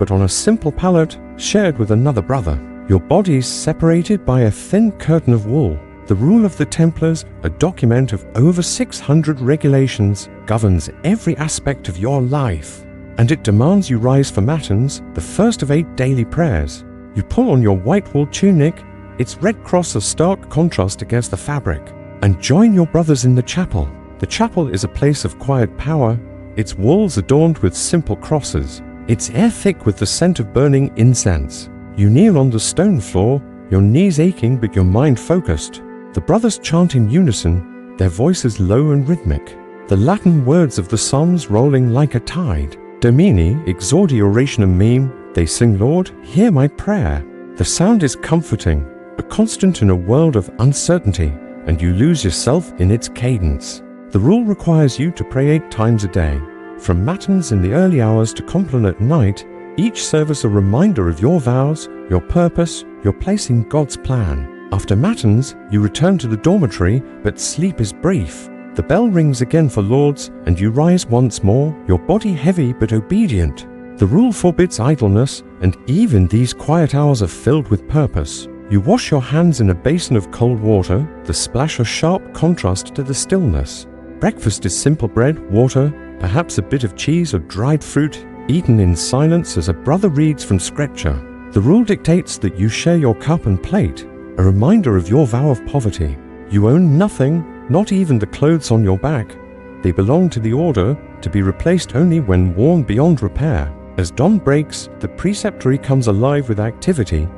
but on a simple pallet shared with another brother. Your bodies separated by a thin curtain of wool. The rule of the Templars, a document of over 600 regulations, governs every aspect of your life, and it demands you rise for matins, the first of 8 daily prayers. You pull on your white wool tunic, its red cross a stark contrast against the fabric, and join your brothers in the chapel. The chapel is a place of quiet power, its walls adorned with simple crosses, its air thick with the scent of burning incense. You kneel on the stone floor, your knees aching but your mind focused. The brothers chant in unison, their voices low and rhythmic, the Latin words of the Psalms rolling like a tide. Domini, exordi orationem meum, they sing, Lord, hear my prayer. The sound is comforting, but constant in a world of uncertainty, and you lose yourself in its cadence. The rule requires you to pray 8 times a day. From matins in the early hours to compline at night, each service a reminder of your vows, your purpose, your place in God's plan. After matins, you return to the dormitory, but sleep is brief. The bell rings again for lauds, and you rise once more, your body heavy but obedient. The rule forbids idleness, and even these quiet hours are filled with purpose. You wash your hands in a basin of cold water, the splash a sharp contrast to the stillness. Breakfast is simple bread, water, perhaps a bit of cheese or dried fruit, eaten in silence as a brother reads from Scripture. The rule dictates that you share your cup and plate, a reminder of your vow of poverty. You own nothing, not even the clothes on your back. They belong to the order, to be replaced only when worn beyond repair. As dawn breaks, the preceptory comes alive with activity,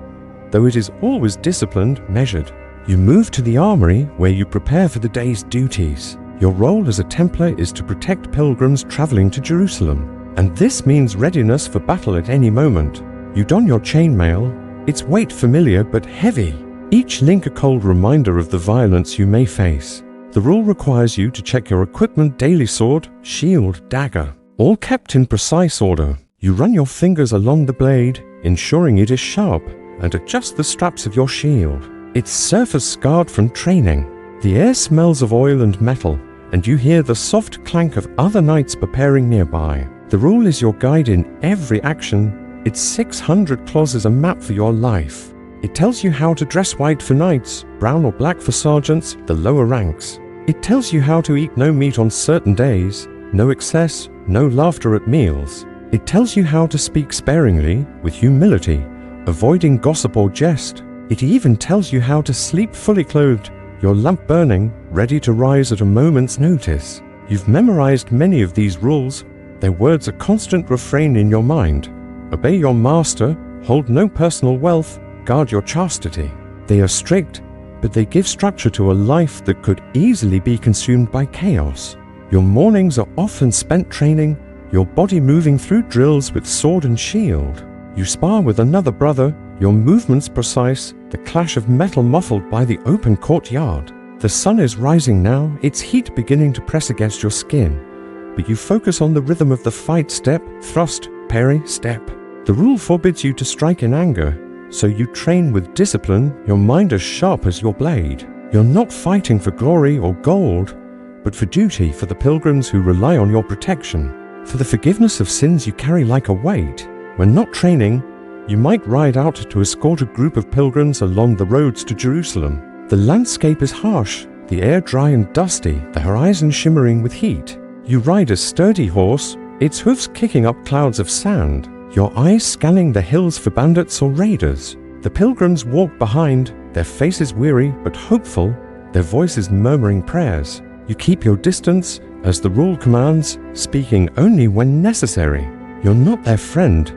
though it is always disciplined, measured. You move to the armory where you prepare for the day's duties. Your role as a Templar is to protect pilgrims traveling to Jerusalem, and this means readiness for battle at any moment. You don your chainmail, its weight familiar but heavy, each link a cold reminder of the violence you may face. The rule requires you to check your equipment daily: sword, shield, dagger, all kept in precise order. You run your fingers along the blade, ensuring it is sharp, and adjust the straps of your shield, its surface scarred from training. The air smells of oil and metal, and you hear the soft clank of other knights preparing nearby. The rule is your guide in every action. Its 600 clauses a map for your life. It tells you how to dress white for knights, brown or black for sergeants, the lower ranks. It tells you how to eat no meat on certain days, no excess, no laughter at meals. It tells you how to speak sparingly, with humility, avoiding gossip or jest. It even tells you how to sleep fully clothed, your lamp burning, ready to rise at a moment's notice. You've memorized many of these rules. Their words a constant refrain in your mind. Obey your master, hold no personal wealth, guard your chastity. They are strict, but they give structure to a life that could easily be consumed by chaos. Your mornings are often spent training, your body moving through drills with sword and shield. You spar with another brother, your movements precise, the clash of metal muffled by the open courtyard. The sun is rising now, its heat beginning to press against your skin, but you focus on the rhythm of the fight: step, thrust, parry, step. The rule forbids you to strike in anger, so you train with discipline, your mind as sharp as your blade. You're not fighting for glory or gold, but for duty, for the pilgrims who rely on your protection, for the forgiveness of sins you carry like a weight. When not training, you might ride out to escort a group of pilgrims along the roads to Jerusalem. The landscape is harsh, the air dry and dusty, the horizon shimmering with heat. You ride a sturdy horse, its hoofs kicking up clouds of sand, your eyes scanning the hills for bandits or raiders. The pilgrims walk behind, their faces weary but hopeful, their voices murmuring prayers. You keep your distance, as the rule commands, speaking only when necessary. You're not their friend,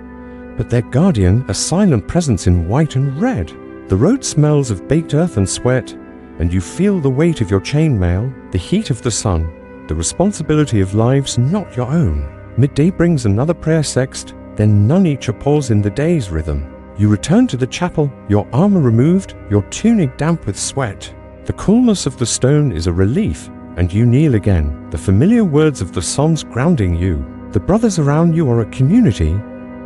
but their guardian, a silent presence in white and red. The road smells of baked earth and sweat, and you feel the weight of your chainmail, the heat of the sun, the responsibility of lives not your own. Midday brings another prayer sext, then none each a pause in the day's rhythm. You return to the chapel, your armor removed, your tunic damp with sweat. The coolness of the stone is a relief, and you kneel again, the familiar words of the Psalms grounding you. The brothers around you are a community,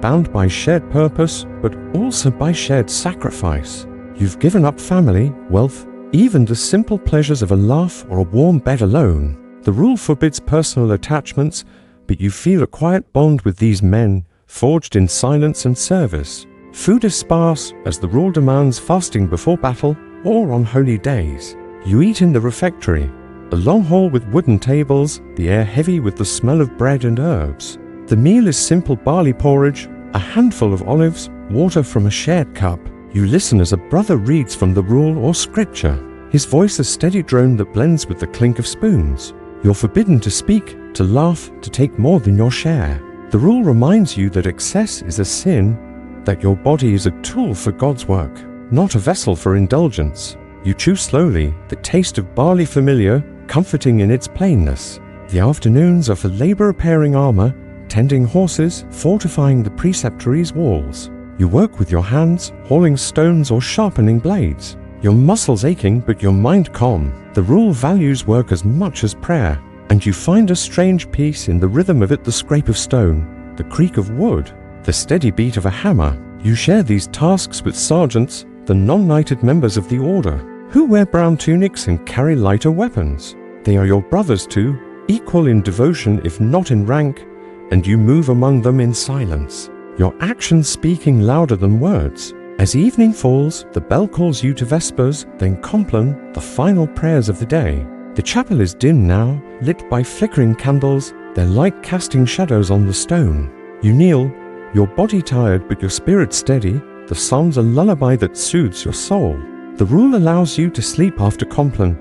bound by shared purpose, but also by shared sacrifice. You've given up family, wealth, even the simple pleasures of a laugh or a warm bed alone. The rule forbids personal attachments, but you feel a quiet bond with these men, forged in silence and service. Food is sparse, as the rule demands fasting before battle or on holy days. You eat in the refectory, a long hall with wooden tables, the air heavy with the smell of bread and herbs. The meal is simple barley porridge, a handful of olives, water from a shared cup. You listen as a brother reads from the rule or scripture, his voice a steady drone that blends with the clink of spoons. You're forbidden to speak, to laugh, to take more than your share. The rule reminds you that excess is a sin, that your body is a tool for God's work, not a vessel for indulgence. You chew slowly, the taste of barley familiar, comforting in its plainness. The afternoons are for labor repairing armor, tending horses, fortifying the preceptory's walls. You work with your hands, hauling stones or sharpening blades. Your muscles aching, but your mind calm. The rule values work as much as prayer, and you find a strange peace in the rhythm of it, the scrape of stone, the creak of wood, the steady beat of a hammer. You share these tasks with sergeants, the non-knighted members of the order, who wear brown tunics and carry lighter weapons. They are your brothers too, equal in devotion if not in rank, and you move among them in silence, your actions speaking louder than words. As evening falls, the bell calls you to vespers, then compline, the final prayers of the day. The chapel is dim now, lit by flickering candles, their light casting shadows on the stone. You kneel, your body tired but your spirit steady, the psalms a lullaby that soothes your soul. The rule allows you to sleep after compline,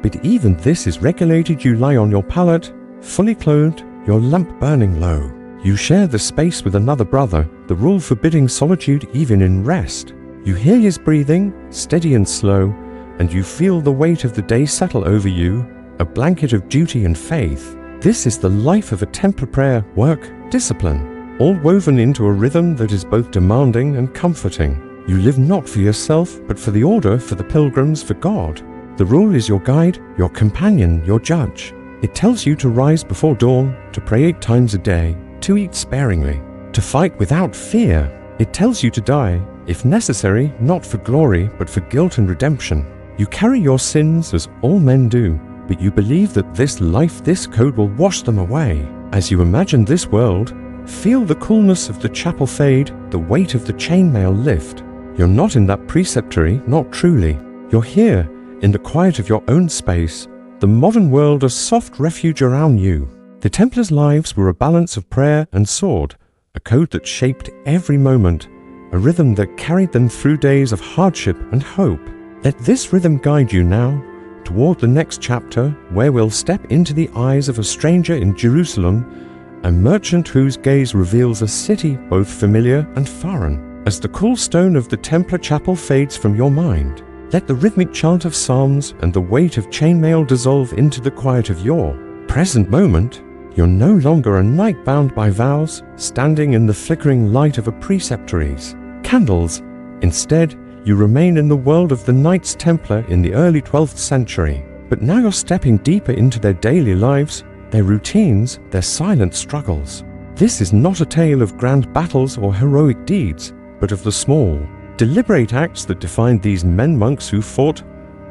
but even this is regulated. You lie on your pallet, fully clothed, your lamp burning low. You share the space with another brother, the rule forbidding solitude even in rest. You hear his breathing, steady and slow, and you feel the weight of the day settle over you, a blanket of duty and faith. This is the life of a Templar prayer, work, discipline, all woven into a rhythm that is both demanding and comforting. You live not for yourself, but for the order, for the pilgrims, for God. The rule is your guide, your companion, your judge. It tells you to rise before dawn, to pray 8 times a day, to eat sparingly, to fight without fear. It tells you to die, if necessary, not for glory, but for guilt and redemption. You carry your sins as all men do, but you believe that this life, this code will wash them away. As you imagine this world, feel the coolness of the chapel fade, the weight of the chainmail lift. You're not in that preceptory, not truly. You're here, in the quiet of your own space, the modern world a soft refuge around you. The Templars' lives were a balance of prayer and sword, a code that shaped every moment, a rhythm that carried them through days of hardship and hope. Let this rhythm guide you now, toward the next chapter, where we'll step into the eyes of a stranger in Jerusalem, a merchant whose gaze reveals a city both familiar and foreign. As the cool stone of the Templar chapel fades from your mind, let the rhythmic chant of psalms and the weight of chainmail dissolve into the quiet of your present moment. You're no longer a knight bound by vows, standing in the flickering light of a preceptory's candles. Instead, you remain in the world of the Knights Templar in the early 12th century. But now you're stepping deeper into their daily lives, their routines, their silent struggles. This is not a tale of grand battles or heroic deeds, but of the small, deliberate acts that defined these men-monks who fought,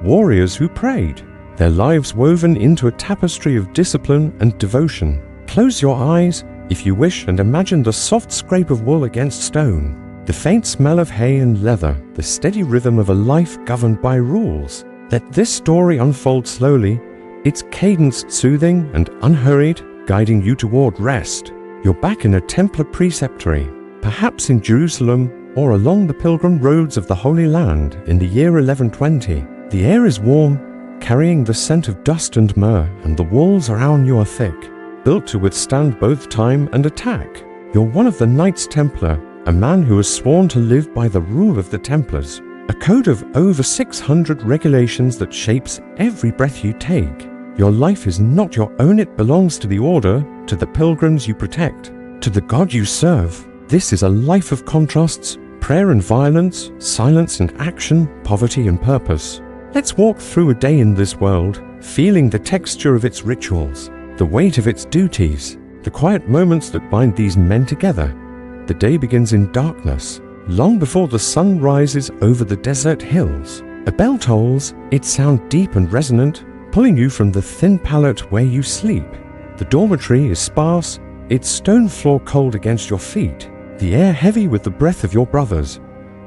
warriors who prayed, their lives woven into a tapestry of discipline and devotion. Close your eyes, if you wish, and imagine the soft scrape of wool against stone, the faint smell of hay and leather, the steady rhythm of a life governed by rules. Let this story unfold slowly, its cadence soothing and unhurried, guiding you toward rest. You're back in a Templar preceptory, perhaps in Jerusalem or along the pilgrim roads of the Holy Land in the year 1120. The air is warm, carrying the scent of dust and myrrh, and the walls around you are thick, built to withstand both time and attack. You're one of the Knights Templar, a man who has sworn to live by the rule of the Templars, a code of over 600 regulations that shapes every breath you take. Your life is not your own, it belongs to the order, to the pilgrims you protect, to the God you serve. This is a life of contrasts, prayer and violence, silence and action, poverty and purpose. Let's walk through a day in this world, feeling the texture of its rituals, the weight of its duties, the quiet moments that bind these men together. The day begins in darkness, long before the sun rises over the desert hills. A bell tolls, its sound deep and resonant, pulling you from the thin pallet where you sleep. The dormitory is sparse, its stone floor cold against your feet, the air heavy with the breath of your brothers.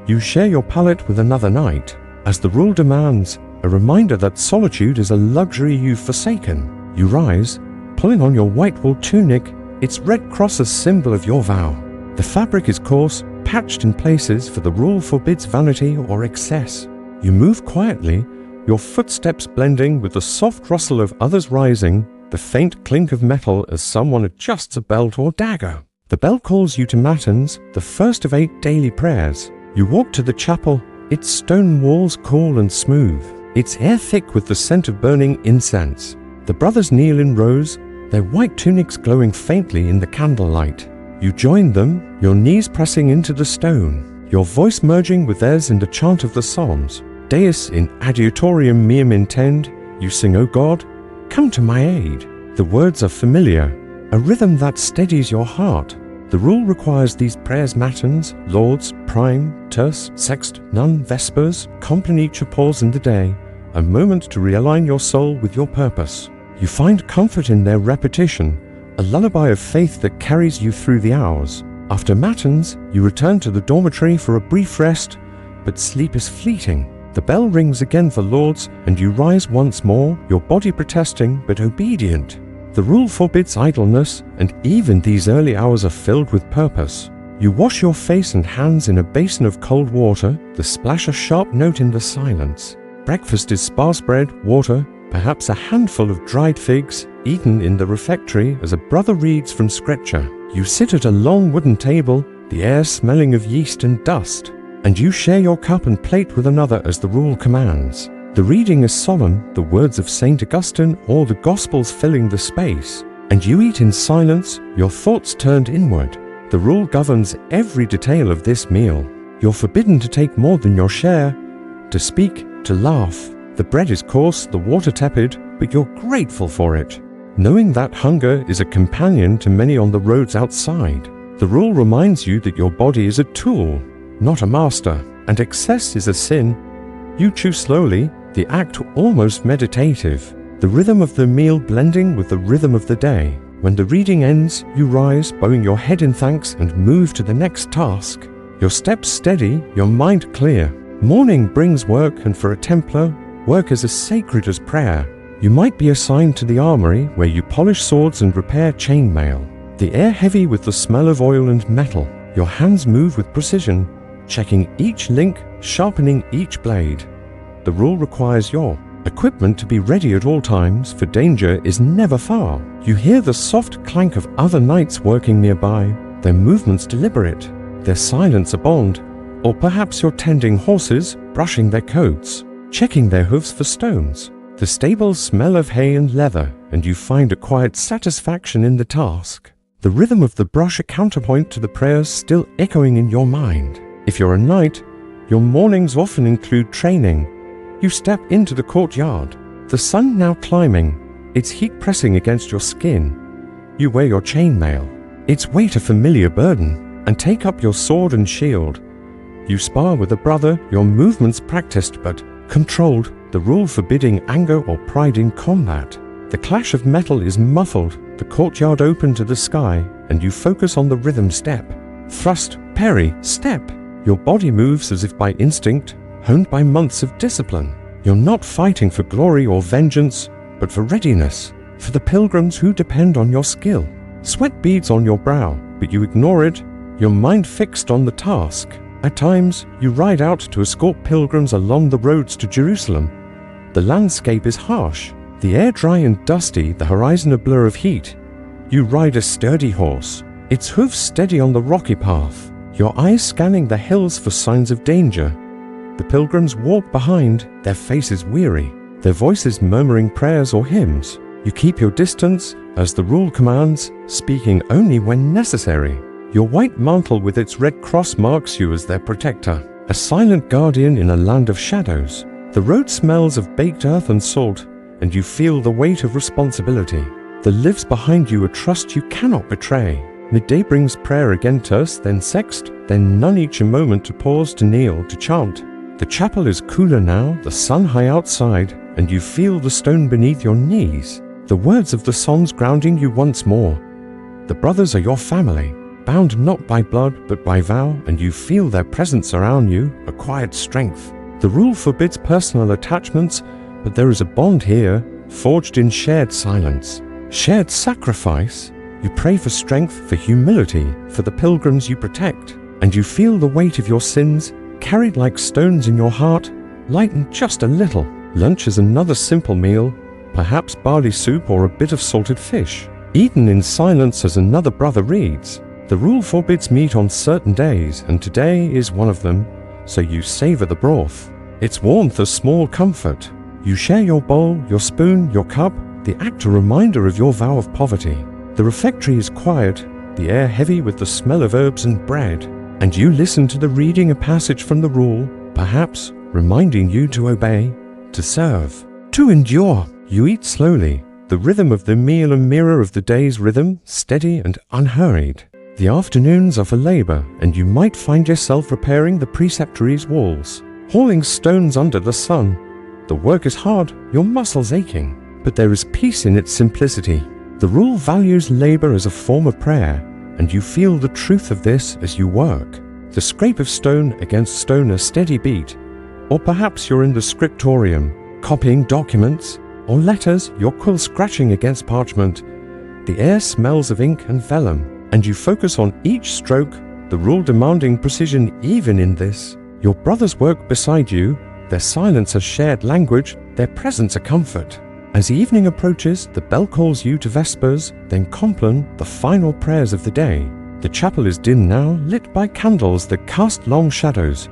You share your pallet with another knight, as the rule demands, a reminder that solitude is a luxury you've forsaken. You rise, pulling on your white wool tunic, its red cross a symbol of your vow. The fabric is coarse, patched in places, for the rule forbids vanity or excess. You move quietly, your footsteps blending with the soft rustle of others rising, the faint clink of metal as someone adjusts a belt or dagger. The bell calls you to Matins, the first of 8 daily prayers. You walk to the chapel, its stone walls cool and smooth, its air thick with the scent of burning incense. The brothers kneel in rows, their white tunics glowing faintly in the candlelight. You join them, your knees pressing into the stone, your voice merging with theirs in the chant of the Psalms. Deus in adiutorium meum intend, you sing, O God, come to my aid. The words are familiar, a rhythm that steadies your heart. The rule requires these prayers Matins, Lauds, Prime, Terce, Sext, None, Vespers, compline each a pause in the day, a moment to realign your soul with your purpose. You find comfort in their repetition, a lullaby of faith that carries you through the hours. After Matins, you return to the dormitory for a brief rest, but sleep is fleeting. The bell rings again for Lauds, and you rise once more, your body protesting but obedient. The rule forbids idleness, and even these early hours are filled with purpose. You wash your face and hands in a basin of cold water, the splash a sharp note in the silence. Breakfast is sparse bread, water, perhaps a handful of dried figs, eaten in the refectory as a brother reads from Scripture. You sit at a long wooden table, the air smelling of yeast and dust, and you share your cup and plate with another as the rule commands. The reading is solemn, the words of St. Augustine or the Gospels filling the space, and you eat in silence, your thoughts turned inward. The rule governs every detail of this meal. You're forbidden to take more than your share, to speak, to laugh. The bread is coarse, the water tepid, but you're grateful for it, knowing that hunger is a companion to many on the roads outside. The rule reminds you that your body is a tool, not a master, and excess is a sin. You chew slowly, the act almost meditative, the rhythm of the meal blending with the rhythm of the day. When the reading ends, you rise, bowing your head in thanks, and move to the next task. Your steps steady, your mind clear. Morning brings work, and for a Templar, work is as sacred as prayer. You might be assigned to the armory, where you polish swords and repair chainmail. The air heavy with the smell of oil and metal. Your hands move with precision, checking each link, sharpening each blade. The rule requires your equipment to be ready at all times, for danger is never far. You hear the soft clank of other knights working nearby, their movements deliberate, their silence a bond, or perhaps you're tending horses, brushing their coats, checking their hooves for stones. The stables smell of hay and leather, and you find a quiet satisfaction in the task. The rhythm of the brush a counterpoint to the prayers still echoing in your mind. If you're a knight, your mornings often include training. You step into the courtyard, the sun now climbing, its heat pressing against your skin. You wear your chainmail, its weight a familiar burden, and take up your sword and shield. You spar with a brother, your movements practiced but controlled, the rule forbidding anger or pride in combat. The clash of metal is muffled, the courtyard open to the sky, and you focus on the rhythm step. Thrust, parry, step. Your body moves as if by instinct, honed by months of discipline. You're not fighting for glory or vengeance, but for readiness, for the pilgrims who depend on your skill. Sweat beads on your brow, but you ignore it, your mind fixed on the task. At times, you ride out to escort pilgrims along the roads to Jerusalem. The landscape is harsh, the air dry and dusty, the horizon a blur of heat. You ride a sturdy horse, its hooves steady on the rocky path, your eyes scanning the hills for signs of danger. The pilgrims walk behind, their faces weary, their voices murmuring prayers or hymns. You keep your distance, as the rule commands, speaking only when necessary. Your white mantle with its red cross marks you as their protector, a silent guardian in a land of shadows. The road smells of baked earth and salt, and you feel the weight of responsibility. There lives behind you a trust you cannot betray. Midday brings prayer again terse, then sext, then none, each a moment to pause, to kneel, to chant. The chapel is cooler now, the sun high outside, and you feel the stone beneath your knees. The words of the Psalms grounding you once more. The brothers are your family, bound not by blood but by vow, and you feel their presence around you, a quiet strength. The rule forbids personal attachments, but there is a bond here, forged in shared silence, shared sacrifice. You pray for strength, for humility, for the pilgrims you protect, and you feel the weight of your sins, carried like stones in your heart, lightened just a little. Lunch is another simple meal, perhaps barley soup or a bit of salted fish, eaten in silence as another brother reads. The rule forbids meat on certain days, and today is one of them, so you savor the broth. Its warmth a small comfort. You share your bowl, your spoon, your cup, the act a reminder of your vow of poverty. The refectory is quiet, the air heavy with the smell of herbs and bread, and you listen to the reading a passage from the rule, perhaps reminding you to obey, to serve, to endure. You eat slowly, the rhythm of the meal a mirror of the day's rhythm, steady and unhurried. The afternoons are for labor, and you might find yourself repairing the preceptory's walls, hauling stones under the sun. The work is hard, your muscles aching, but there is peace in its simplicity. The rule values labor as a form of prayer, and you feel the truth of this as you work. The scrape of stone against stone a steady beat, or perhaps you're in the scriptorium, copying documents, or letters, your quill scratching against parchment. The air smells of ink and vellum, and you focus on each stroke, the rule demanding precision even in this. Your brothers work beside you, their silence a shared language, their presence a comfort. As evening approaches, the bell calls you to vespers, then compline, the final prayers of the day. The chapel is dim now, lit by candles that cast long shadows.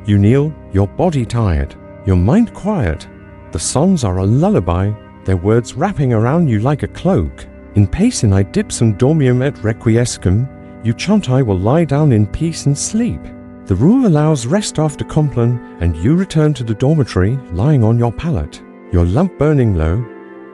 You kneel, your body tired, your mind quiet. The songs are a lullaby, their words wrapping around you like a cloak. In pace in dipsum dormium et requiescum, you chant I will lie down in peace and sleep. The rule allows rest after compline, and you return to the dormitory, lying on your pallet, your lamp burning low.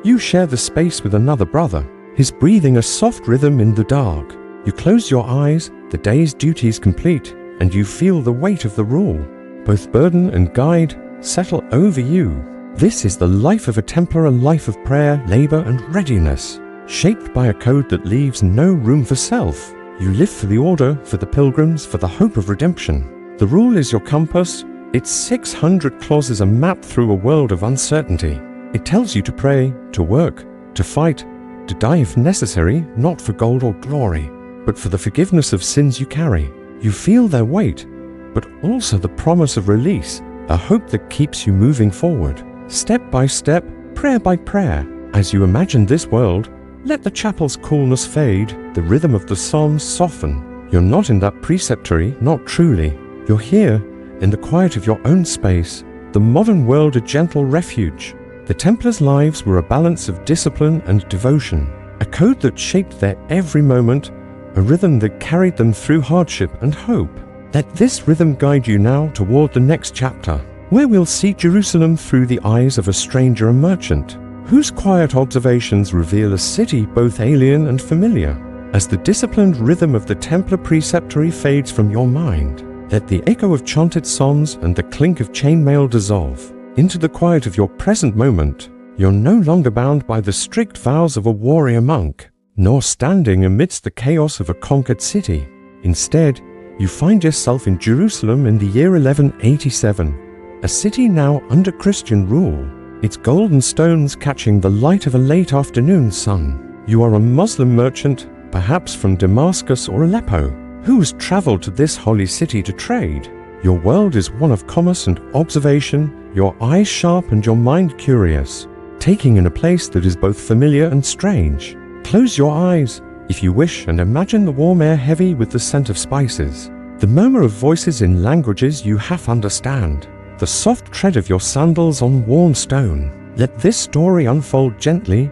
You share the space with another brother, his breathing a soft rhythm in the dark. You close your eyes, the day's duties complete, and you feel the weight of the rule. Both burden and guide settle over you. This is the life of a Templar, a life of prayer, labor, and readiness, shaped by a code that leaves no room for self. You live for the order, for the pilgrims, for the hope of redemption. The rule is your compass. Its 600 clauses are mapped through a world of uncertainty. It tells you to pray, to work, to fight, to die if necessary, not for gold or glory, but for the forgiveness of sins you carry. You feel their weight, but also the promise of release, a hope that keeps you moving forward. Step by step, prayer by prayer, as you imagine this world, let the chapel's coolness fade, the rhythm of the psalms soften. You're not in that preceptory, not truly. You're here, in the quiet of your own space, the modern world a gentle refuge. The Templars' lives were a balance of discipline and devotion, a code that shaped their every moment, a rhythm that carried them through hardship and hope. Let this rhythm guide you now toward the next chapter, where we'll see Jerusalem through the eyes of a stranger and merchant, whose quiet observations reveal a city both alien and familiar. As the disciplined rhythm of the Templar preceptory fades from your mind, let the echo of chanted psalms and the clink of chainmail dissolve into the quiet of your present moment. You're no longer bound by the strict vows of a warrior monk, nor standing amidst the chaos of a conquered city. Instead, you find yourself in Jerusalem in the year 1187, a city now under Christian rule, its golden stones catching the light of a late afternoon sun. You are a Muslim merchant, perhaps from Damascus or Aleppo, who has traveled to this holy city to trade. Your world is one of commerce and observation, your eyes sharp and your mind curious, taking in a place that is both familiar and strange. Close your eyes, if you wish, and imagine the warm air heavy with the scent of spices, the murmur of voices in languages you half understand, the soft tread of your sandals on worn stone. Let this story unfold gently,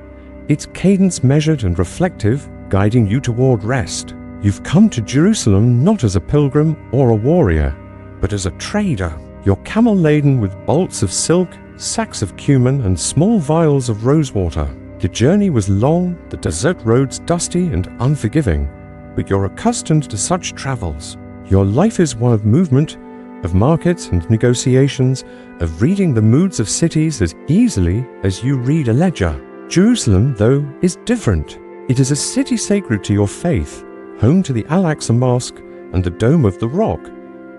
its cadence measured and reflective, guiding you toward rest. You've come to Jerusalem not as a pilgrim or a warrior, but as a trader, your camel laden with bolts of silk, sacks of cumin, and small vials of rosewater. The journey was long, the desert roads dusty and unforgiving, but you're accustomed to such travels. Your life is one of movement, of markets and negotiations, of reading the moods of cities as easily as you read a ledger. Jerusalem, though, is different. It is a city sacred to your faith, home to the Al-Aqsa Mosque and the Dome of the Rock,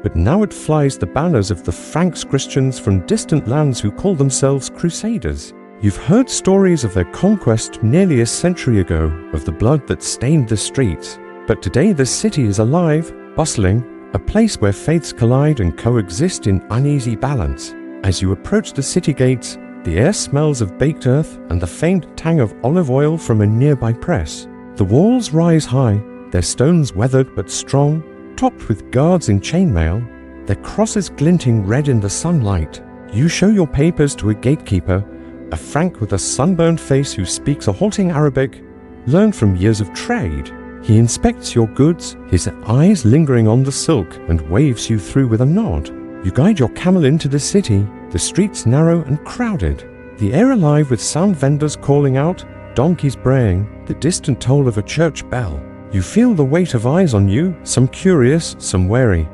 but now it flies the banners of the Franks Christians from distant lands who call themselves Crusaders. You've heard stories of their conquest nearly a century ago, of the blood that stained the streets, but today the city is alive, bustling, a place where faiths collide and coexist in uneasy balance. As you approach the city gates, The air smells of baked earth and the faint tang of olive oil from a nearby press. The walls rise high, their stones weathered but strong, topped with guards in chainmail, their crosses glinting red in the sunlight. You show your papers to a gatekeeper, a Frank with a sunburned face who speaks a halting Arabic, learned from years of trade. He inspects your goods, his eyes lingering on the silk, and waves you through with a nod. You guide your camel into the city, the streets narrow and crowded, the air alive with sound vendors calling out, donkeys braying, the distant toll of a church bell. You feel the weight of eyes on you, some curious, some wary,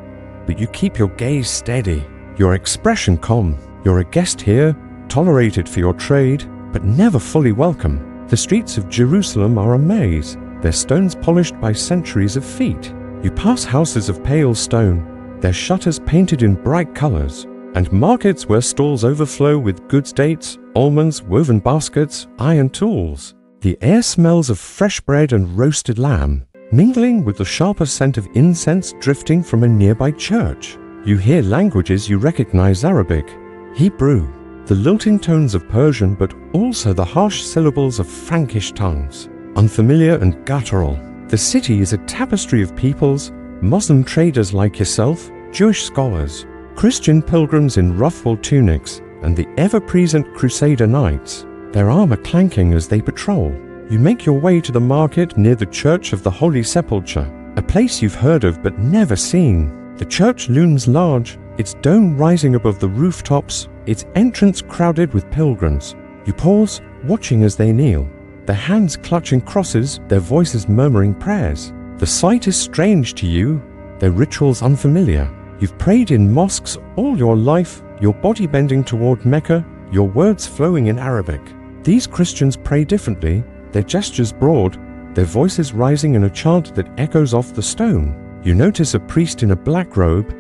but you keep your gaze steady, your expression calm. You're a guest here, tolerated for your trade, but never fully welcome. The streets of Jerusalem are a maze, their stones polished by centuries of feet. You pass houses of pale stone, their shutters painted in bright colors, and markets where stalls overflow with goods, dates, almonds, woven baskets, iron tools. The air smells of fresh bread and roasted lamb, mingling with the sharper scent of incense drifting from a nearby church. You hear languages you recognize: Arabic, Hebrew, the lilting tones of Persian, but also the harsh syllables of Frankish tongues, unfamiliar and guttural. The city is a tapestry of peoples, Muslim traders like yourself, Jewish scholars, Christian pilgrims in ruffled tunics, and the ever-present Crusader knights, their armor clanking as they patrol. You make your way to the market near the Church of the Holy Sepulchre, a place you've heard of but never seen. The church looms large, its dome rising above the rooftops, its entrance crowded with pilgrims. You pause, watching as they kneel, their hands clutching crosses, their voices murmuring prayers. The sight is strange to you, their rituals unfamiliar. You've prayed in mosques all your life, your body bending toward Mecca, your words flowing in Arabic. These Christians pray differently, their gestures broad, their voices rising in a chant that echoes off the stone. You notice a priest in a black robe,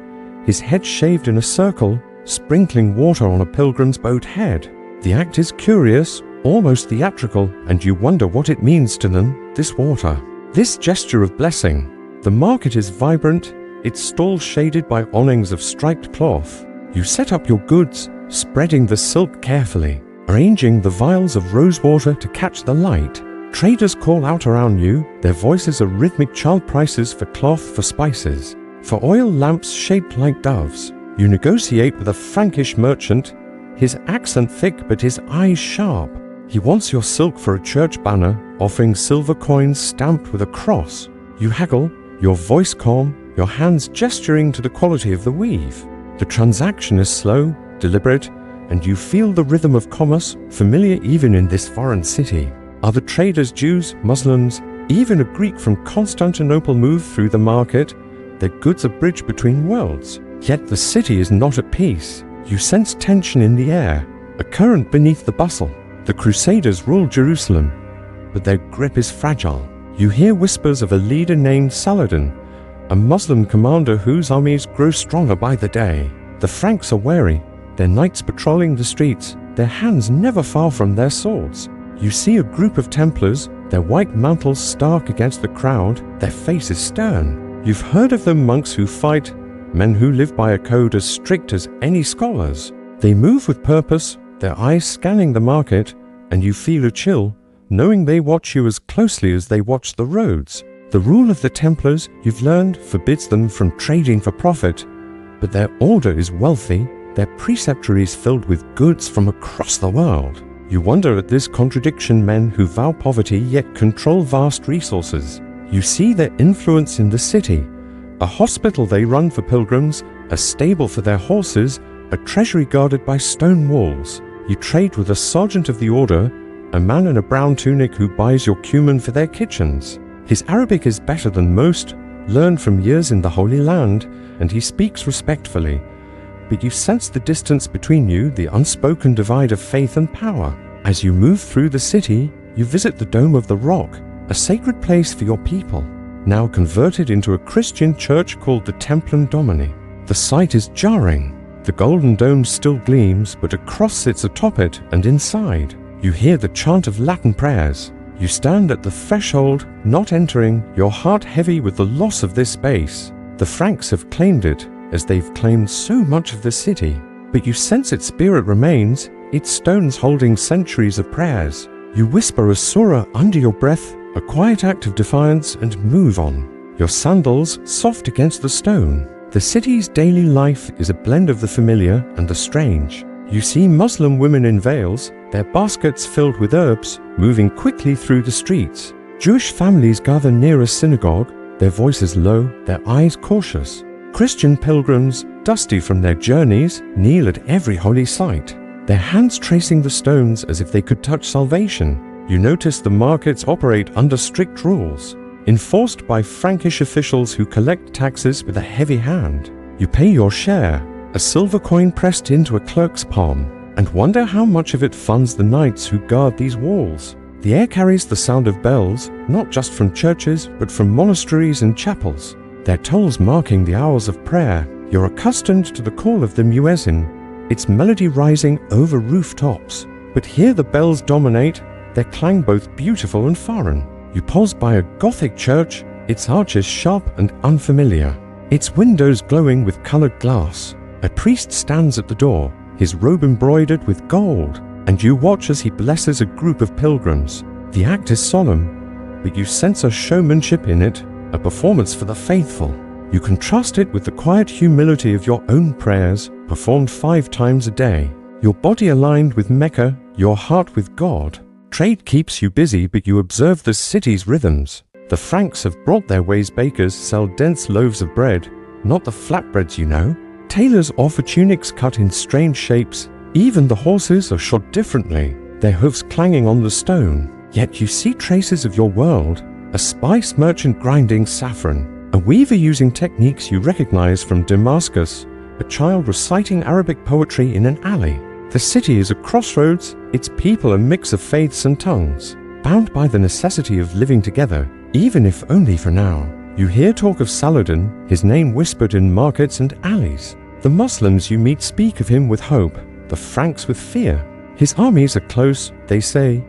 his head shaved in a circle, sprinkling water on a pilgrim's bowed head. The act is curious, almost theatrical, and you wonder what it means to them, this water, this gesture of blessing. The market is vibrant, its stalls shaded by awnings of striped cloth. You set up your goods, spreading the silk carefully, arranging the vials of rosewater to catch the light. Traders call out around you, their voices are rhythmic child prices for cloth, for spices, for oil lamps shaped like doves. You negotiate with a Frankish merchant, his accent thick but his eyes sharp. He wants your silk for a church banner, offering silver coins stamped with a cross. You haggle, your voice calm, your hands gesturing to the quality of the weave. The transaction is slow, deliberate, and you feel the rhythm of commerce, familiar even in this foreign city. Other traders, Jews, Muslims, even a Greek from Constantinople move through the market, their goods a bridge between worlds. Yet the city is not at peace. You sense tension in the air, a current beneath the bustle. The Crusaders rule Jerusalem, but their grip is fragile. You hear whispers of a leader named Saladin, a Muslim commander whose armies grow stronger by the day. The Franks are wary, their knights patrolling the streets, their hands never far from their swords. You see a group of Templars, their white mantles stark against the crowd, their faces stern. You've heard of them, monks who fight, men who live by a code as strict as any scholars. They move with purpose, their eyes scanning the market, and you feel a chill, knowing they watch you as closely as they watch the roads. The rule of the Templars, you've learned, forbids them from trading for profit, but their order is wealthy, their preceptories filled with goods from across the world. You wonder at this contradiction: men who vow poverty yet control vast resources. You see their influence in the city, a hospital they run for pilgrims, a stable for their horses, a treasury guarded by stone walls. You trade with a sergeant of the order, a man in a brown tunic who buys your cumin for their kitchens. His Arabic is better than most, learned from years in the Holy Land, and he speaks respectfully. But you sense the distance between you, the unspoken divide of faith and power. As you move through the city, you visit the Dome of the Rock, a sacred place for your people, now converted into a Christian church called the Templum Domini. The sight is jarring. The golden dome still gleams, but a cross sits atop it, and inside, you hear the chant of Latin prayers. You stand at the threshold, not entering, your heart heavy with the loss of this space. The Franks have claimed it, as they've claimed so much of the city, but you sense its spirit remains, its stones holding centuries of prayers. You whisper a surah under your breath, a quiet act of defiance, and move on, your sandals soft against the stone. The city's daily life is a blend of the familiar and the strange. You see Muslim women in veils, their baskets filled with herbs, moving quickly through the streets. Jewish families gather near a synagogue, their voices low, their eyes cautious. Christian pilgrims, dusty from their journeys, kneel at every holy site, their hands tracing the stones as if they could touch salvation. You notice the markets operate under strict rules, enforced by Frankish officials who collect taxes with a heavy hand. You pay your share, a silver coin pressed into a clerk's palm, and wonder how much of it funds the knights who guard these walls. The air carries the sound of bells, not just from churches, but from monasteries and chapels, their tolls marking the hours of prayer. You're accustomed to the call of the muezzin, its melody rising over rooftops. But here the bells dominate, their clang both beautiful and foreign. You pause by a Gothic church, its arches sharp and unfamiliar, its windows glowing with colored glass. A priest stands at the door, his robe embroidered with gold, and you watch as he blesses a group of pilgrims. The act is solemn, but you sense a showmanship in it, a performance for the faithful. You contrast it with the quiet humility of your own prayers, performed 5 times a day. Your body aligned with Mecca, your heart with God. Trade keeps you busy, but you observe the city's rhythms. The Franks have brought their ways. Bakers sell dense loaves of bread, not the flatbreads you know. Tailors offer tunics cut in strange shapes. Even the horses are shod differently, their hoofs clanging on the stone. Yet you see traces of your world, a spice merchant grinding saffron, a weaver using techniques you recognize from Damascus, a child reciting Arabic poetry in an alley. The city is a crossroads, its people a mix of faiths and tongues, bound by the necessity of living together, even if only for now. You hear talk of Saladin, his name whispered in markets and alleys. The Muslims you meet speak of him with hope, the Franks with fear. His armies are close, they say,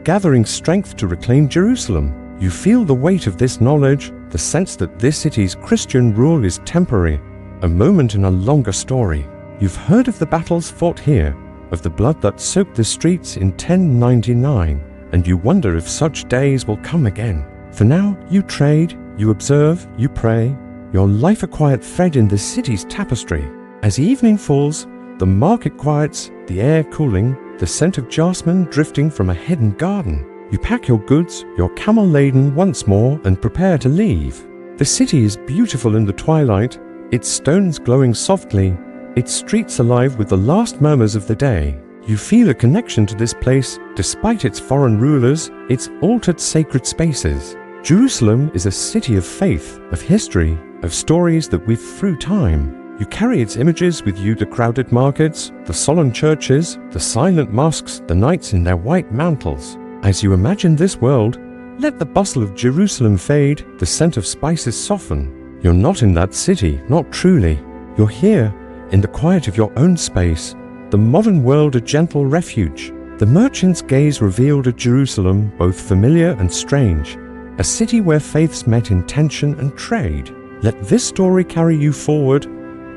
gathering strength to reclaim Jerusalem. You feel the weight of this knowledge, the sense that this city's Christian rule is temporary, a moment in a longer story. You've heard of the battles fought here, of the blood that soaked the streets in 1099, and you wonder if such days will come again. For now, you trade, you observe, you pray, your life a quiet thread in the city's tapestry. As evening falls, the market quiets, the air cooling, the scent of jasmine drifting from a hidden garden. You pack your goods, your camel laden once more, and prepare to leave. The city is beautiful in the twilight, its stones glowing softly, its streets alive with the last murmurs of the day. You feel a connection to this place, despite its foreign rulers, its altered sacred spaces. Jerusalem is a city of faith, of history, of stories that weave through time. You carry its images with you, the crowded markets, the solemn churches, the silent mosques, the knights in their white mantles. As you imagine this world, let the bustle of Jerusalem fade, the scent of spices soften. You're not in that city, not truly. You're here, in the quiet of your own space, the modern world a gentle refuge. The merchant's gaze revealed a Jerusalem both familiar and strange, a city where faiths met in tension and trade. Let this story carry you forward,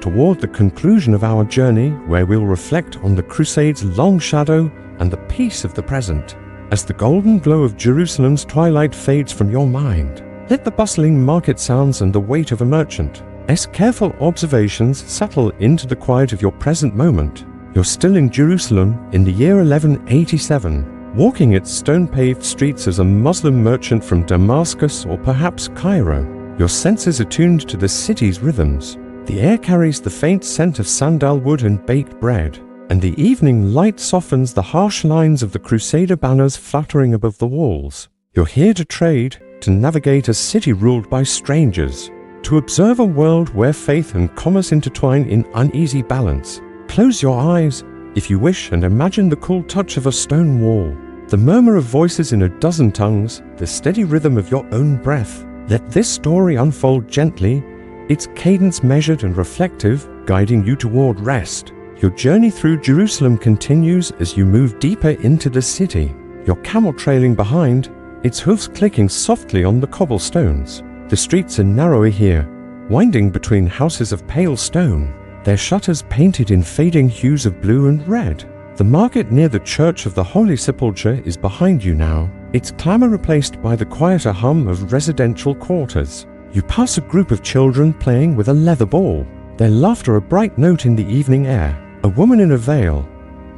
toward the conclusion of our journey, where we'll reflect on the Crusade's long shadow and the peace of the present. As the golden glow of Jerusalem's twilight fades from your mind, let the bustling market sounds and the weight of a merchant, as careful observations settle into the quiet of your present moment. You're still in Jerusalem in the year 1187, walking its stone-paved streets as a Muslim merchant from Damascus or perhaps Cairo. Your senses attuned to the city's rhythms. The air carries the faint scent of sandalwood and baked bread, and the evening light softens the harsh lines of the Crusader banners fluttering above the walls. You're here to trade, to navigate a city ruled by strangers, to observe a world where faith and commerce intertwine in uneasy balance. Close your eyes, if you wish, and imagine the cool touch of a stone wall, the murmur of voices in a dozen tongues, the steady rhythm of your own breath. Let this story unfold gently, its cadence measured and reflective, guiding you toward rest. Your journey through Jerusalem continues as you move deeper into the city, your camel trailing behind, its hoofs clicking softly on the cobblestones. The streets are narrower here, winding between houses of pale stone, their shutters painted in fading hues of blue and red. The market near the Church of the Holy Sepulchre is behind you now, its clamor replaced by the quieter hum of residential quarters. You pass a group of children playing with a leather ball, their laughter a bright note in the evening air. A woman in a veil,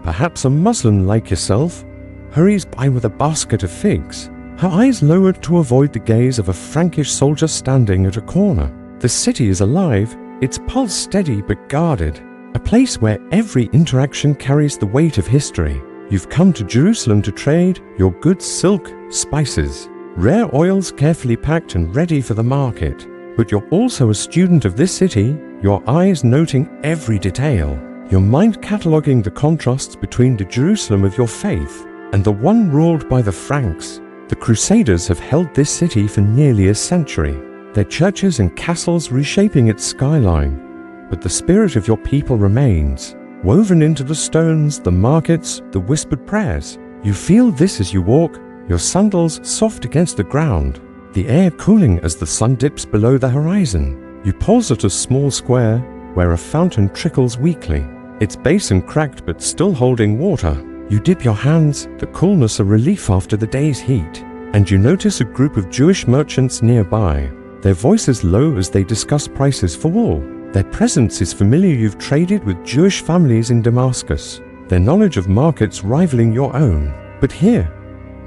perhaps a Muslim like yourself, hurries by with a basket of figs, her eyes lowered to avoid the gaze of a Frankish soldier standing at a corner. The city is alive, its pulse steady but guarded, a place where every interaction carries the weight of history. You've come to Jerusalem to trade your goods, silk, spices, rare oils carefully packed and ready for the market. But you're also a student of this city, your eyes noting every detail, your mind cataloguing the contrasts between the Jerusalem of your faith and the one ruled by the Franks. The Crusaders have held this city for nearly a century, their churches and castles reshaping its skyline. But the spirit of your people remains, woven into the stones, the markets, the whispered prayers. You feel this as you walk, your sandals soft against the ground, the air cooling as the sun dips below the horizon. You pause at a small square where a fountain trickles weakly, its basin cracked but still holding water. You dip your hands, the coolness a relief after the day's heat, and you notice a group of Jewish merchants nearby, their voices low as they discuss prices for wool. Their presence is familiar. You've traded with Jewish families in Damascus, their knowledge of markets rivaling your own. But here,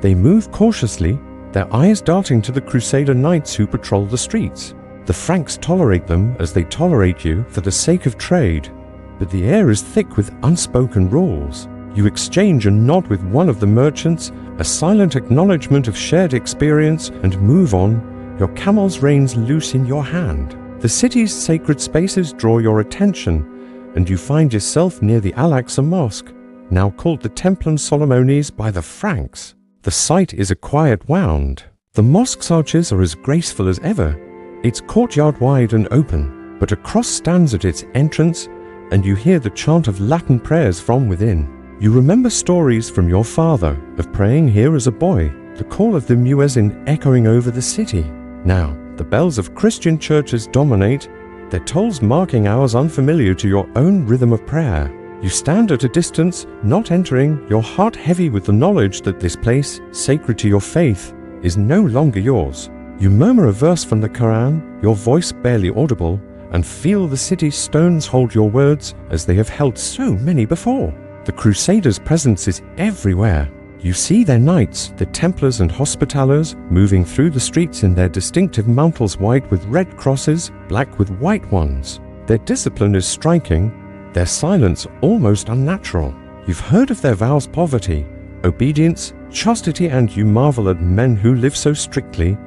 they move cautiously, their eyes darting to the Crusader knights who patrol the streets. The Franks tolerate them as they tolerate you for the sake of trade, but the air is thick with unspoken rules. You exchange a nod with one of the merchants, a silent acknowledgement of shared experience, and move on, your camel's reins loose in your hand. The city's sacred spaces draw your attention, and you find yourself near the Al-Aqsa Mosque, now called the Templum Solomones by the Franks. The site is a quiet wound. The mosque's arches are as graceful as ever, its courtyard wide and open, but a cross stands at its entrance, and you hear the chant of Latin prayers from within. You remember stories from your father of praying here as a boy, the call of the muezzin echoing over the city. Now, the bells of Christian churches dominate, their tolls marking hours unfamiliar to your own rhythm of prayer. You stand at a distance, not entering, your heart heavy with the knowledge that this place, sacred to your faith, is no longer yours. You murmur a verse from the Quran, your voice barely audible, and feel the city's stones hold your words as they have held so many before. The Crusaders' presence is everywhere. You see their knights, the Templars and Hospitallers, moving through the streets in their distinctive mantles, white with red crosses, black with white ones. Their discipline is striking, their silence almost unnatural. You've heard of their vows: poverty, obedience, chastity, and you marvel at men who live so strictly,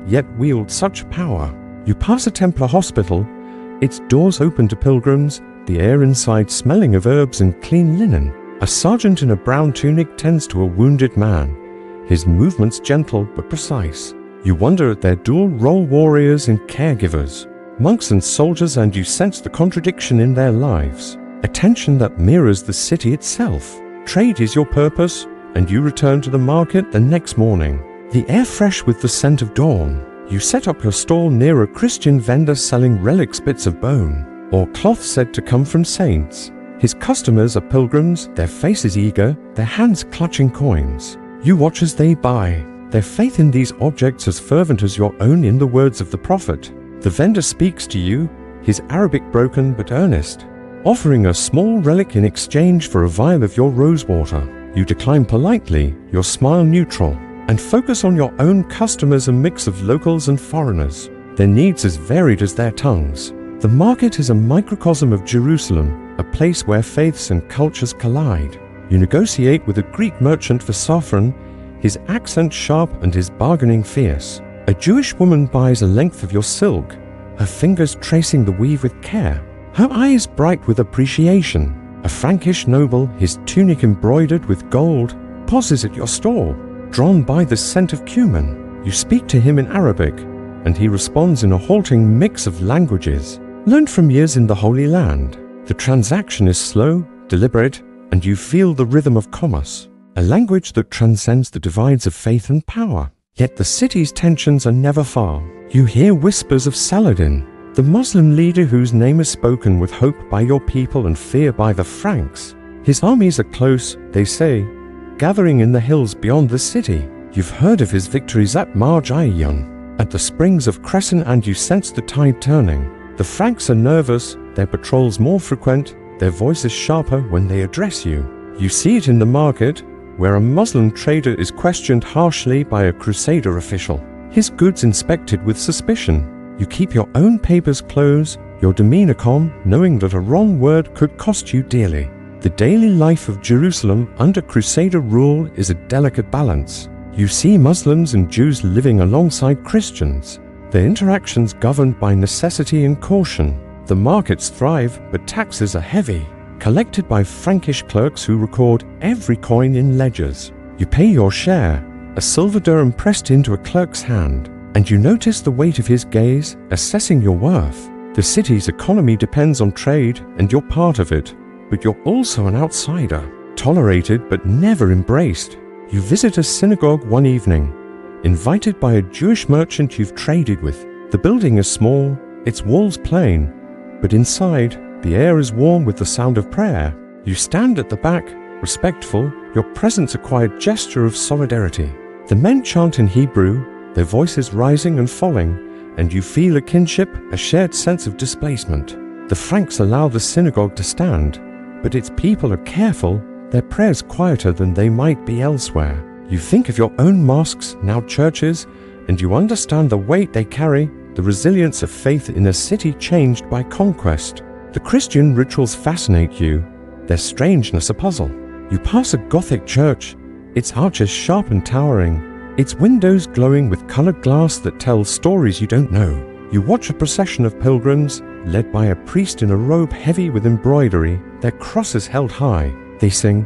yet wield such power. You pass a Templar hospital, its doors open to pilgrims, the air inside smelling of herbs and clean linen. A sergeant in a brown tunic tends to a wounded man, his movements gentle but precise. You wonder at their dual-role warriors and caregivers, monks and soldiers, and you sense the contradiction in their lives, a tension that mirrors the city itself. Trade is your purpose, and you return to the market the next morning, the air fresh with the scent of dawn. You set up your stall near a Christian vendor selling relics, bits of bone, or cloth said to come from saints. His customers are pilgrims, their faces eager, their hands clutching coins. You watch as they buy, their faith in these objects as fervent as your own in the words of the Prophet. The vendor speaks to you, his Arabic broken but earnest, offering a small relic in exchange for a vial of your rosewater. You decline politely, your smile neutral, and focus on your own customers, a mix of locals and foreigners, their needs as varied as their tongues. The market is a microcosm of Jerusalem, a place where faiths and cultures collide. You negotiate with a Greek merchant for saffron, his accent sharp and his bargaining fierce. A Jewish woman buys a length of your silk, her fingers tracing the weave with care, her eyes bright with appreciation. A Frankish noble, his tunic embroidered with gold, pauses at your stall, drawn by the scent of cumin. You speak to him in Arabic, and he responds in a halting mix of languages, learned from years in the Holy Land. The transaction is slow, deliberate, and you feel the rhythm of commerce, a language that transcends the divides of faith and power. Yet the city's tensions are never far. You hear whispers of Saladin, the Muslim leader whose name is spoken with hope by your people and fear by the Franks. His armies are close, they say, gathering in the hills beyond the city. You've heard of his victories at Marjayon, at the springs of Crescent, and you sense the tide turning. The Franks are nervous, their patrols more frequent, their voices sharper when they address you. You see it in the market, where a Muslim trader is questioned harshly by a Crusader official. His goods inspected with suspicion. You keep your own papers close, your demeanor calm, knowing that a wrong word could cost you dearly. The daily life of Jerusalem under Crusader rule is a delicate balance. You see Muslims and Jews living alongside Christians, their interactions governed by necessity and caution. The markets thrive, but taxes are heavy, collected by Frankish clerks who record every coin in ledgers. You pay your share, a silver dirham pressed into a clerk's hand, and you notice the weight of his gaze, assessing your worth. The city's economy depends on trade, and you're part of it, but you're also an outsider, tolerated but never embraced. You visit a synagogue one evening, invited by a Jewish merchant you've traded with. The building is small, its walls plain, but inside, the air is warm with the sound of prayer. You stand at the back, respectful, your presence a quiet gesture of solidarity. The men chant in Hebrew, their voices rising and falling, and you feel a kinship, a shared sense of displacement. The Franks allow the synagogue to stand, but its people are careful, their prayers quieter than they might be elsewhere. You think of your own mosques, now churches, and you understand the weight they carry, the resilience of faith in a city changed by conquest. The Christian rituals fascinate you, their strangeness a puzzle. You pass a Gothic church, its arches sharp and towering, its windows glowing with colored glass that tells stories you don't know. You watch a procession of pilgrims, led by a priest in a robe heavy with embroidery, their crosses held high. They sing,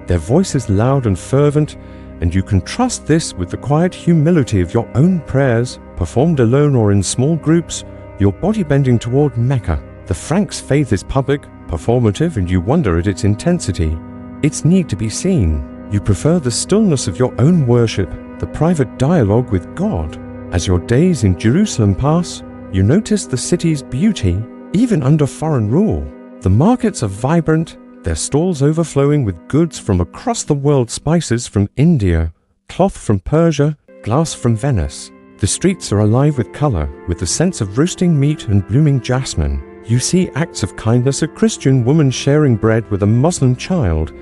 their voices loud and fervent, and you contrast this with the quiet humility of your own prayers, performed alone or in small groups, your body bending toward Mecca. The Franks' faith is public, performative, and you wonder at its intensity, its need to be seen. You prefer the stillness of your own worship, the private dialogue with God. As your days in Jerusalem pass, you notice the city's beauty, even under foreign rule. The markets are vibrant, their stalls overflowing with goods from across the world, spices from India, cloth from Persia, glass from Venice. The streets are alive with color, with the sense of roasting meat and blooming jasmine. You see acts of kindness, a Christian woman sharing bread with a Muslim child,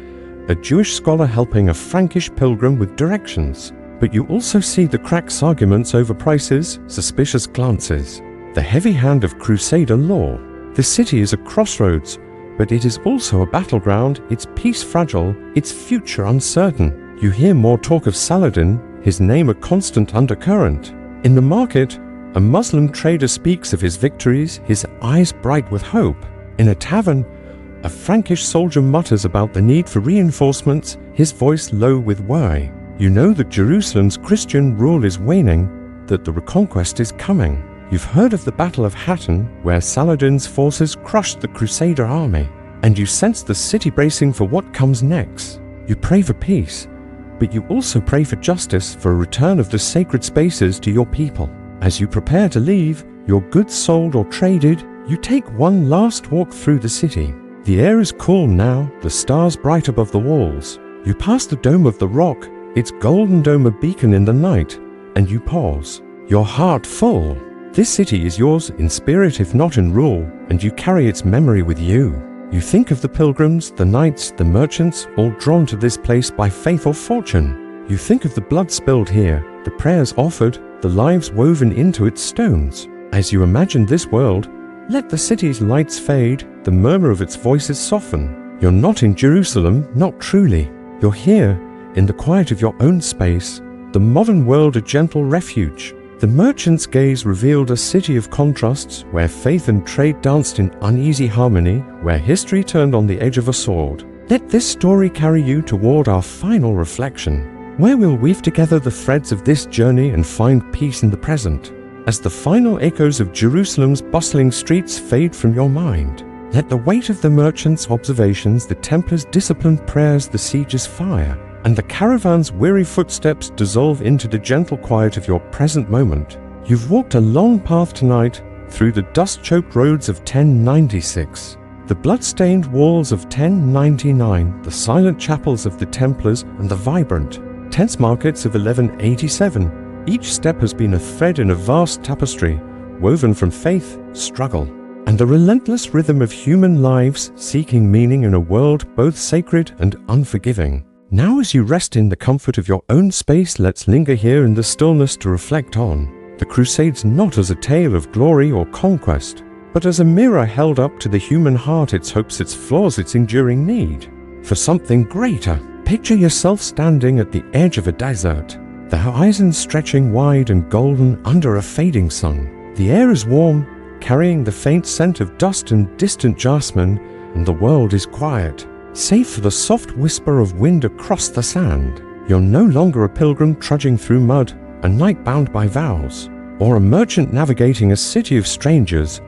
a Jewish scholar helping a Frankish pilgrim with directions. But you also see the cracks, arguments over prices, suspicious glances, the heavy hand of Crusader law. The city is a crossroads, but it is also a battleground, its peace fragile, its future uncertain. You hear more talk of Saladin, his name a constant undercurrent. In the market, a Muslim trader speaks of his victories, his eyes bright with hope. In a tavern, a Frankish soldier mutters about the need for reinforcements, his voice low with worry. You know that Jerusalem's Christian rule is waning, that the reconquest is coming. You've heard of the Battle of Hattin, where Saladin's forces crushed the Crusader army, and you sense the city bracing for what comes next. You pray for peace, but you also pray for justice, for a return of the sacred spaces to your people. As you prepare to leave, your goods sold or traded, you take one last walk through the city. The air is cool now, the stars bright above the walls. You pass the Dome of the Rock, its golden dome a beacon in the night, and you pause, your heart full. This city is yours in spirit if not in rule, and you carry its memory with you. You think of the pilgrims, the knights, the merchants, all drawn to this place by faith or fortune. You think of the blood spilled here, the prayers offered, the lives woven into its stones. As you imagine this world, let the city's lights fade, the murmur of its voices soften. You're not in Jerusalem, not truly. You're here, in the quiet of your own space, the modern world a gentle refuge. The merchant's gaze revealed a city of contrasts, where faith and trade danced in uneasy harmony, where history turned on the edge of a sword. Let this story carry you toward our final reflection, where we'll weave together the threads of this journey and find peace in the present. As the final echoes of Jerusalem's bustling streets fade from your mind, let the weight of the merchant's observations, the Templars' disciplined prayers, the siege's fire, and the caravan's weary footsteps dissolve into the gentle quiet of your present moment. You've walked a long path tonight through the dust-choked roads of 1096. The blood-stained walls of 1099, the silent chapels of the Templars, and the vibrant, tense markets of 1187. Each step has been a thread in a vast tapestry, woven from faith, struggle, and the relentless rhythm of human lives seeking meaning in a world both sacred and unforgiving. Now, as you rest in the comfort of your own space, let's linger here in the stillness to reflect on the Crusades, not as a tale of glory or conquest, but as a mirror held up to the human heart, its hopes, its flaws, its enduring need for something greater. Picture yourself standing at the edge of a desert, the horizon stretching wide and golden under a fading sun. The air is warm, carrying the faint scent of dust and distant jasmine, and the world is quiet, save for the soft whisper of wind across the sand. You're no longer a pilgrim trudging through mud, a knight bound by vows, or a merchant navigating a city of strangers.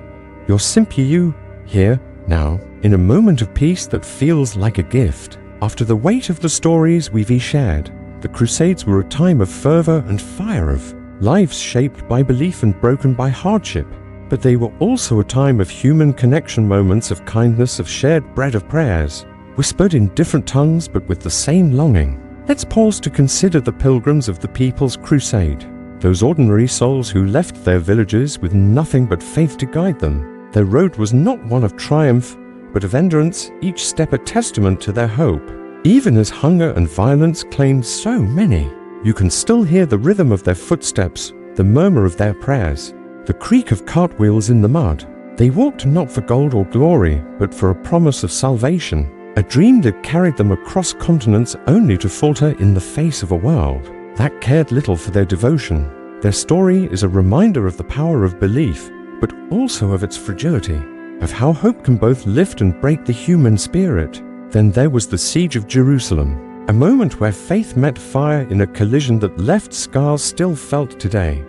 You're simply you, here, now, in a moment of peace that feels like a gift. After the weight of the stories we've shared, the Crusades were a time of fervor and fire, of lives shaped by belief and broken by hardship. But they were also a time of human connection, moments of kindness, of shared bread, of prayers, whispered in different tongues but with the same longing. Let's pause to consider the pilgrims of the People's Crusade, those ordinary souls who left their villages with nothing but faith to guide them. Their road was not one of triumph, but of endurance, each step a testament to their hope. Even as hunger and violence claimed so many, you can still hear the rhythm of their footsteps, the murmur of their prayers, the creak of cartwheels in the mud. They walked not for gold or glory, but for a promise of salvation, a dream that carried them across continents only to falter in the face of a world that cared little for their devotion. Their story is a reminder of the power of belief, but also of its fragility, of how hope can both lift and break the human spirit. Then there was the Siege of Jerusalem, a moment where faith met fire in a collision that left scars still felt today.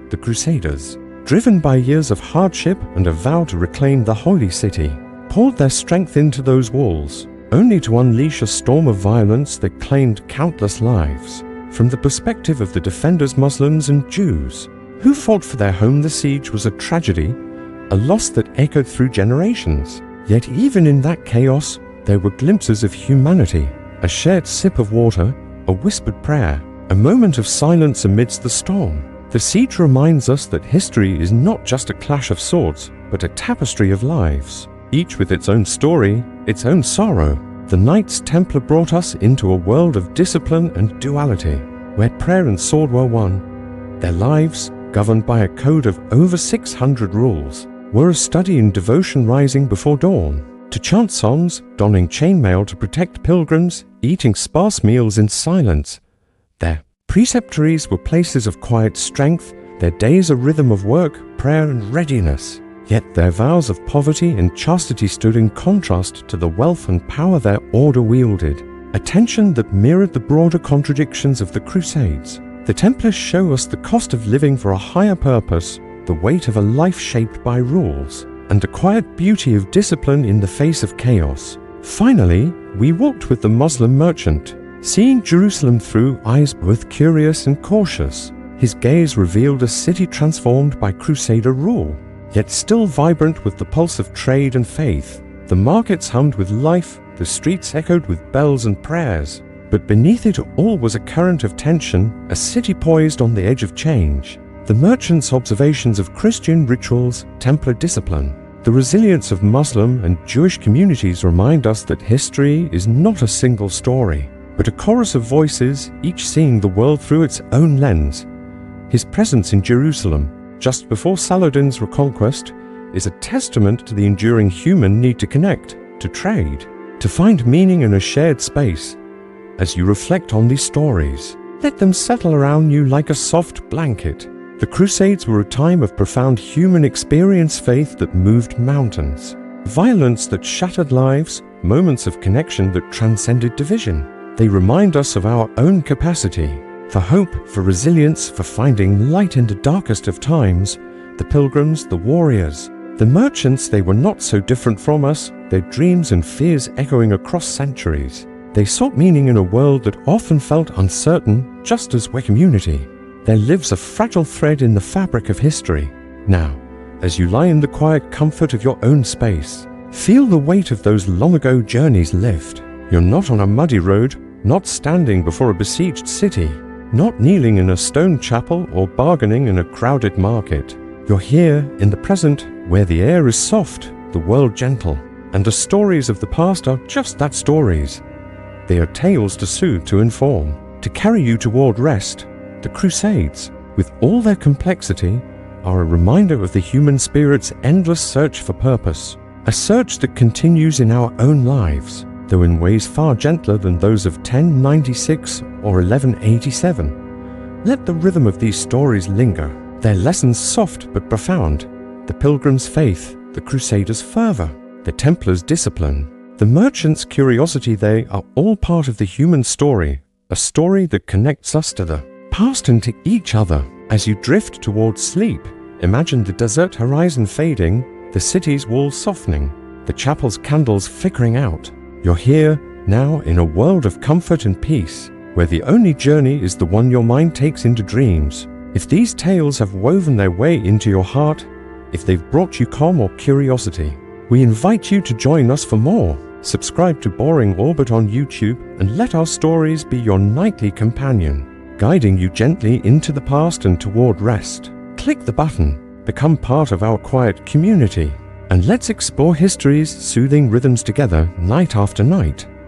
The Crusaders, driven by years of hardship and a vow to reclaim the holy city, poured their strength into those walls, only to unleash a storm of violence that claimed countless lives. From the perspective of the defenders, Muslims and Jews, who fought for their home, the siege was a tragedy, a loss that echoed through generations. Yet even in that chaos, there were glimpses of humanity, a shared sip of water, a whispered prayer, a moment of silence amidst the storm. The siege reminds us that history is not just a clash of swords, but a tapestry of lives, each with its own story, its own sorrow. The Knights Templar brought us into a world of discipline and duality, where prayer and sword were one. Their lives, governed by a code of over 600 rules, were a study in devotion, rising before dawn to chant psalms, donning chainmail to protect pilgrims, eating sparse meals in silence. Their preceptories were places of quiet strength, their days a rhythm of work, prayer and readiness. Yet their vows of poverty and chastity stood in contrast to the wealth and power their order wielded, a tension that mirrored the broader contradictions of the Crusades. The Templars show us the cost of living for a higher purpose, the weight of a life shaped by rules, and the quiet beauty of discipline in the face of chaos. Finally, we walked with the Muslim merchant, seeing Jerusalem through eyes both curious and cautious. His gaze revealed a city transformed by Crusader rule, yet still vibrant with the pulse of trade and faith. The markets hummed with life, the streets echoed with bells and prayers. But beneath it all was a current of tension, a city poised on the edge of change. The merchant's observations of Christian rituals, Templar discipline, the resilience of Muslim and Jewish communities remind us that history is not a single story, but a chorus of voices, each seeing the world through its own lens. His presence in Jerusalem, just before Saladin's reconquest, is a testament to the enduring human need to connect, to trade, to find meaning in a shared space. As you reflect on these stories, let them settle around you like a soft blanket. The Crusades were a time of profound human experience, faith that moved mountains, violence that shattered lives, moments of connection that transcended division. They remind us of our own capacity for hope, for resilience, for finding light in the darkest of times. The pilgrims, the warriors, the merchants, they were not so different from us, their dreams and fears echoing across centuries. They sought meaning in a world that often felt uncertain, just as we're community. There lives a fragile thread in the fabric of history. Now, as you lie in the quiet comfort of your own space, Feel the weight of those long-ago journeys lift. You're not on a muddy road, not standing before a besieged city, not kneeling in a stone chapel or bargaining in a crowded market. You're here in the present, where the air is soft, the world gentle, and the stories of the past are just that, stories. They are tales to soothe, to inform, to carry you toward rest. The Crusades, with all their complexity, are a reminder of the human spirit's endless search for purpose, a search that continues in our own lives, though in ways far gentler than those of 1096 or 1187. Let the rhythm of these stories linger, their lessons soft but profound, the pilgrim's faith, the crusader's fervor, the Templar's discipline, the merchant's curiosity. They are all part of the human story, a story that connects us to the past and to each other. As you drift towards sleep, imagine the desert horizon fading, the city's walls softening, the chapel's candles flickering out. You're here now in a world of comfort and peace, where the only journey is the one your mind takes into dreams. If these tales have woven their way into your heart, if they've brought you calm or curiosity, we invite you to join us for more. Subscribe to Boring Orbit on YouTube and let our stories be your nightly companion, guiding you gently into the past and toward rest. Click the button, become part of our quiet community, and let's explore history's soothing rhythms together night after night.